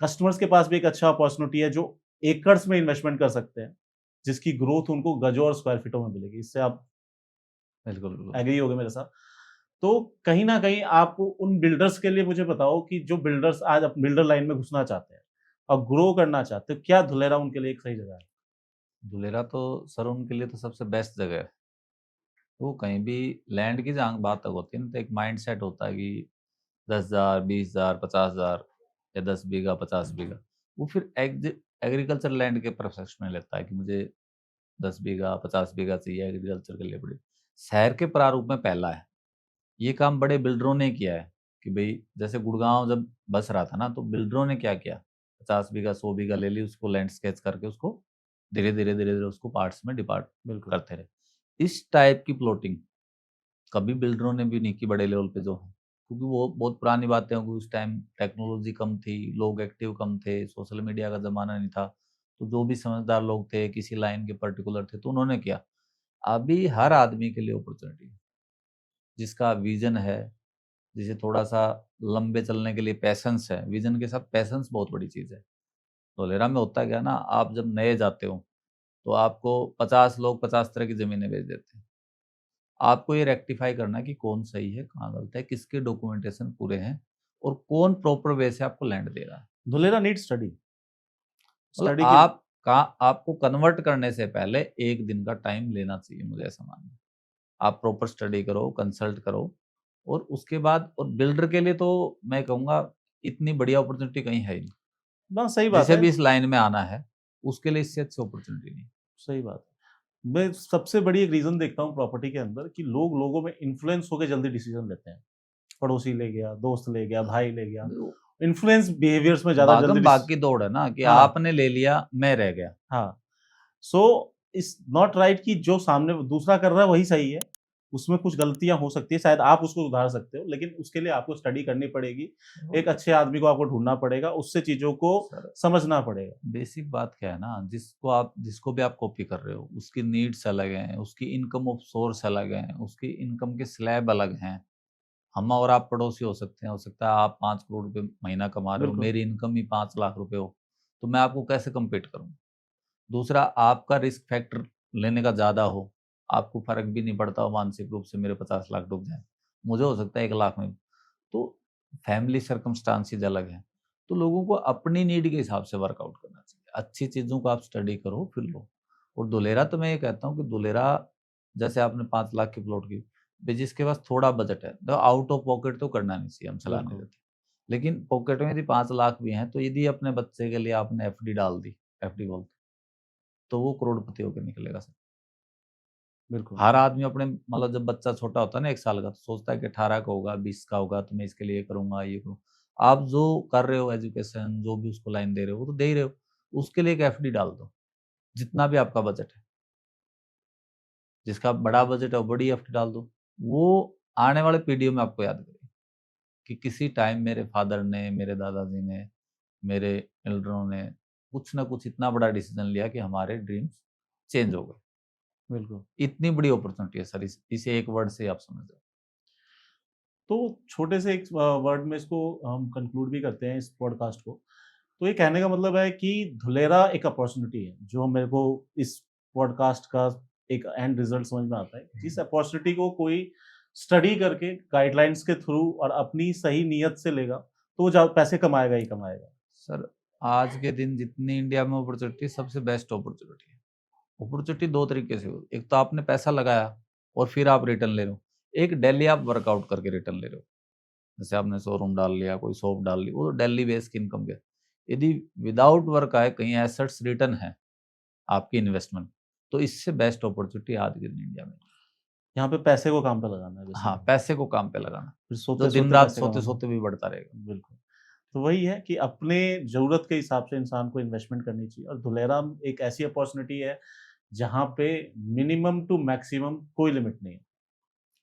कस्टमर्स के पास भी एक अच्छा अपॉर्च्युनिटी है जो एकड़्स में इन्वेस्टमेंट कर सकते हैं, जिसकी ग्रोथ उनको गजों और स्क्वायर फीटों में मिलेगी। इससे आप बिल्कुल बिल्कुल। एग्री होंगे मेरे साथ। तो कहीं न कहीं आप उन बिल्डर्स के लिए मुझे बताओ कि जो बिल्डर्स आज बिल्डर लाइन में घुसना चाहते हैं और ग्रो करना चाहते हैं, क्या धुलेरा उनके लिए एक सही जगह है? धुलेरा तो सर उनके लिए तो सबसे बेस्ट जगह है। वो कहीं भी लैंड की जहाँ बात तक होती है ना, तो एक माइंड सेट होता है कि 10,000 20,000 50,000 या 10 बीघा 50 बीघा, वो फिर एग्रीकल्चर लैंड के प्रोसेस में लेता है कि मुझे 10 बीघा 50 बीघा चाहिए एग्रीकल्चर के लिए। बड़ी शहर के प्रारूप में पहला है ये काम, बड़े बिल्डरों ने किया है कि भाई जैसे गुड़गांव जब बस रहा था ना, तो बिल्डरों ने क्या किया, 50 बीघा 100 बीघा ले ली, उसको लैंड स्केच करके उसको धीरे धीरे उसको पार्ट्स में डिपार्ट बिल्कुल, करते रहे। इस टाइप की प्लॉटिंग कभी बिल्डरों ने भी नहीं की बड़े लेवल पे जो है, क्योंकि वो बहुत पुरानी बातें होंगी। उस टाइम टेक्नोलॉजी कम थी, लोग एक्टिव कम थे, सोशल मीडिया का ज़माना नहीं था, तो जो भी समझदार लोग थे किसी लाइन के पर्टिकुलर थे तो उन्होंने किया। अभी हर आदमी के लिए अपॉर्चुनिटी है, जिसका विज़न है, जिसे थोड़ा-सा लंबे चलने के लिए पैशंस है, विज़न के साथ पैशंस बहुत बड़ी चीज़ है। धोलेरा में होता क्या है ना, आप जब नए जाते हो, तो आपको 50 लोग 50 तरह की ज़मीनें बेच देते हैं। आपको ये रेक्टिफ़ाई करना है कि कौन सही है, कहाँ गलत है, किसके डॉक्यूमेंटेशन पूरे हैं और कौन प्रॉपर वे से आपको लैंड दे रहा है। धुलेरा नीड्स स्टडी, मतलब स्टडी की। आपको कन्वर्ट करने से पहले 1 दिन का टाइम लेना चाहिए, मुझे ऐसा मानना है। आप प्रॉपर स्टडी करो, कंसल्ट करो, और उसके बाद और बिल्डर के लिए तो मैं कहूँगा इतनी बढ़िया अपॉर्च्युनिटी कहीं है ही नहीं। हाँ, सही बात जिसे है, भी इस लाइन में आना है, उसके लिए इससे अच्छी अपॉर्च्युनिटी नहीं। सही बात है। मैं सबसे बड़ी एक रीज़न देखता हूँ प्रॉपर्टी के अंदर कि लोग लोगों में इन्फ्लुएंस होके जल्दी डिसीज़न लेते हैं। पड़ोसी ले गया, दोस्त ले गया, भाई ले गया। वो इन्फ्लुएंस बिहेवियर्स में ज़्यादा जल्दी भागम-भाग की दौड़ है ना कि हाँ, आपने ले लिया, मैं रह गया। हाँ। सो इट्स नॉट राइट कि जो सामने दूसरा कर रहा है वही सही है। उसमें कुछ गलतियाँ हो सकती है, शायद आप उसको सुधार सकते हो, लेकिन उसके लिए आपको स्टडी करनी पड़ेगी। और एक अच्छे आदमी को आपको ढूँढना पड़ेगा, उससे चीज़ों को सर समझना पड़ेगा। बेसिक बात क्या है ना, जिसको भी आप कॉपी कर रहे हो, उसकी नीड्स अलग हैं, उसकी इनकम ऑफ सोर्स अलग हैं, उसकी इनकम के स्लैब अलग हैं। हम और आप पड़ोसी हो सकता है आप 5 करोड़ रुपए महीना कमा रहे हो, बिल्कुल, मेरी इनकम ही 5 लाख रुपए हो, तो मैं आपको कैसे कम्पीट करूँ? दूसरा, आपका रिस्क फैक्टर लेने का ज़्यादा हो, आपको फ़र्क भी नहीं पड़ता हो मानसिक रूप से मेरे 50 लाख डूब जाएँ, मुझे हो सकता है 1 लाख में। तो फैमिली सर्कमस्टांसेस अलग हैं। तो लोगों को अपनी नीड के हिसाब से वर्कआउट करना चाहिए। अच्छी चीज़ों को आप स्टडी करो फिर लो। और दुलेरा तो मैं ये कहता हूँ कि दुलेरा, जैसे आपने 5 लाख की प्लॉट की, भाई जिसके पास थोड़ा बजट है तो आउट ऑफ पॉकेट तो करना नहीं चाहिए, हम सलाह नहीं बिल्कुल। देते। लेकिन पॉकेट में यदि 5 लाख भी हैं तो यदि अपने बच्चे के लिए आपने एफडी डाल दी, एफडी बोलते हैं, तो वो करोड़पति होकर निकलेगा सर। बिल्कुल। हर आदमी अपने, मतलब जब बच्चा छोटा होता है ना 1 साल का, तो सोचता है कि 18 का होगा, 20 का होगा तो मैं इसके लिए ये करूँगा, ये करूँ। आप जो कर रहे हो एजुकेशन, जो भी उसको लाइन दे रहे हो, वो तो दे ही रहे हो। उसके लिए एक एफडी डाल दो, जितना भी आपका बजट है। जिसका बड़ा बजट है वो बड़ी एफडी डाल दो। वो आने वाले पीढ़ियों में आपको याद करेगी कि किसी टाइम मेरे फादर ने, मेरे दादाजी ने, मेरे एल्डरों ने कुछ ना कुछ इतना बड़ा डिसीजन लिया कि हमारे ड्रीम्स चेंज हो गए। बिल्कुल। इतनी बड़ी अपॉर्चुनिटी है सर, इसे एक वर्ड से आप समझ जाओ। तो छोटे से एक वर्ड में इसको हम कंक्लूड भी करते हैं इस पॉडकास्ट को। तो ये कहने का मतलब है कि धुलेरा एक अपॉर्चुनिटी है, जो मेरे को इस पॉडकास्ट का एक एंड रिजल्ट समझ में आता है। जिस अपॉर्चुनिटी को कोई स्टडी करके गाइडलाइंस के थ्रू और अपनी सही नीयत से लेगा, तो वो पैसे कमाएगा ही कमाएगा। सर, आज के दिन जितनी इंडिया में अपॉर्चुनिटी, सबसे बेस्ट अपॉर्चुनिटी है। अपॉर्चुनिटी 2 तरीके से हो, एक तो आपने पैसा लगाया और फिर आप रिटर्न ले रहे हो, एक डेली आप वर्कआउट करके रिटर्न ले रहे हो। जैसे आपने शोरूम डाल लिया, कोई शॉप डाल ली, वो तो डेली बेस की इनकम के। यदि विदाउट वर्क आए, कहीं एसेट्स रिटर्न है आपकी इन्वेस्टमेंट, तो इससे बेस्ट अपॉर्चुनिटी आज के दिन इंडिया में। यहाँ पे पैसे को काम पे लगाना है हाँ, बेसिकली। पैसे को काम पे लगाना, फिर जो दिन सोते-सोते रात पैसे कमाना। सोते-सोते भी बढ़ता रहेगा। बिल्कुल। तो वही है कि अपने ज़रूरत के हिसाब से इंसान को इन्वेस्टमेंट करनी चाहिए, और धुलेरा एक ऐसी अपॉर्च्युनिटी है, जहाँ पे मिनिमम टू मैक्सिमम कोई लिमिट नहीं है।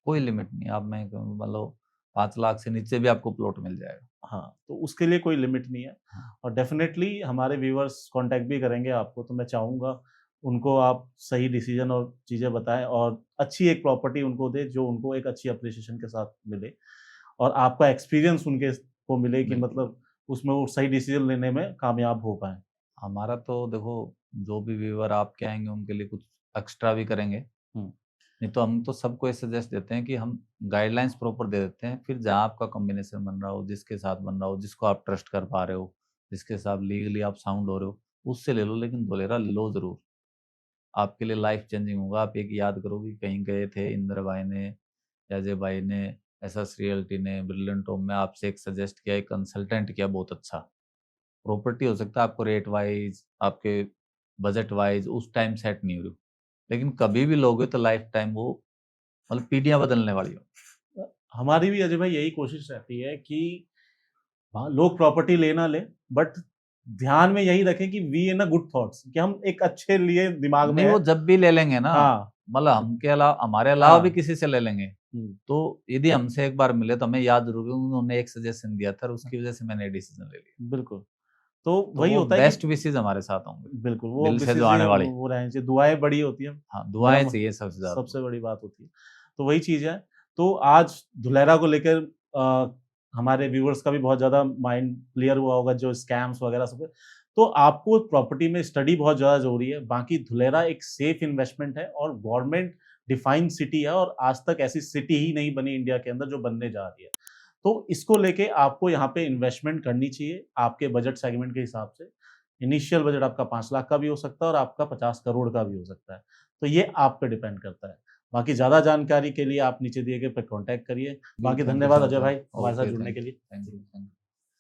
कोई लिमिट नहीं, आप मैं कहूँ मतलब 5 लाख से नीचे भी आपको प्लॉट मिल जाएगा। हाँ, तो उसके लिए कोई लिमिट नहीं है। हाँ, और डेफ़िनेटली हमारे व्यूअर्स कॉन्टैक्ट भी करेंगे आपको, तो मैं चाहूँगा उनको आप सही डिसीज़न और चीज़ें बताएँ, और अच्छी एक प्रॉपर्टी उनको दें, जो उनको एक अच्छी एप्रिसिएशन के साथ मिले, और आपका एक्सपीरियंस उनके को मिले कि बिल्कुल। मतलब उसमें वो सही डिसीज़न लेने में कामयाब हो पाएँ। हमारा तो देखो, जो भी व्यूअर आपके आएँगे उनके लिए कुछ एक्स्ट्रा भी करेंगे। हुँ, नहीं तो हम तो सबको ये सजेस्ट देते हैं कि हम गाइडलाइंस प्रॉपर दे देते हैं, फिर जहाँ आपका कॉम्बिनेशन बन रहा हो, जिसके साथ बन रहा हो, जिसको आप ट्रस्ट कर पा रहे हो, जिसके साथ लीगली आप साउंड हो रहे हो, उससे ले लो, लेकिन धोलेरा लो ज़रूर। आपके लिए लाइफ चेंजिंग होगा। आप एक याद करोगे, कहीं गए थे इंद्र भाई ने, अजय भाई ने, एसएस रियल्टी ने, ब्रिलियंट होम में आपसे एक सजेस्ट किया, एक कंसल्टेंट किया बहुत अच्छा। प्रॉपर्टी हो सकता है आपको रेट वाइज़, आपके बजट वाइज़ उस टाइम सेट नहीं हो रही, लेकिन कभी भी लोगे तो लाइफ टाइम वो, मतलब पीढ़ियाँ बदलने वाली हो। हमारी भी अजय भाई यही कोशिश रहती है कि हाँ, लोग प्रॉपर्टी ले ना लें, बट ध्यान में यही रखें कि we in a good thoughts, कि हम एक अच्छे लिए दिमाग में नहीं, है। वो जब भी ले लेंगे ना, हाँ, मतलब हमके अलावा, हमारे अलावा भी हाँ, किसी से ले लेंगे, हुँ, तो यदि हमसे एक बार मिले तो हमें याद ज़रूर, क्योंकि उन्होंने एक सजेशन दिया था और उसकी वज़ह से मैंने ये डिसीज़न ले लिया। बिल्कुल। तो तो वही वो होता है कि बेस्ट विशेज़ हमारे साथ होंगे, बिल्कुल, वो दिल से जो बेसिकली आने वाली। वो रहनी चाहिए, दुआएँ बड़ी होती हैं, हाँ, बड़ा दुआएँ म चाहिए सबसे ज़्यादा तो। सबसे बड़ी बात होती है। तो वही चीज़ है। तो आज धुलेरा को लेकर हमारे व्यूअर्स का भी बहुत ज़्यादा माइंड क्लियर हुआ होगा, जो स्कैम्स वगैरह सब है। तो आपको प्रॉपर्टी में स्टडी बहुत ज़्यादा ज़रूरी है। बाकी धुलेरा एक सेफ इन्वेस्टमेंट है, और गवर्नमेंट डिफाइंड सिटी है, और आज तक ऐसी सिटी ही नहीं बनी इंडिया के अंदर जो बनने जा रही है। तो इसको लेके आपको यहाँ पे इन्वेस्टमेंट करनी चाहिए, आपके बजट सेगमेंट के हिसाब से। इनिशियल बजट आपका 5 लाख का भी हो सकता है, और आपका 50 करोड़ का भी हो सकता है। तो ये आप पे डिपेंड करता है। बाकी ज़्यादा जानकारी के लिए आप नीचे दिए गए पे कॉन्टैक्ट करिए। जी, बाकी थैंक यू धन्यवाद सो अजय मच। भाई हमारे साथ ओके, जुड़ने थैंक के यू, लिए। Thank you, thank you.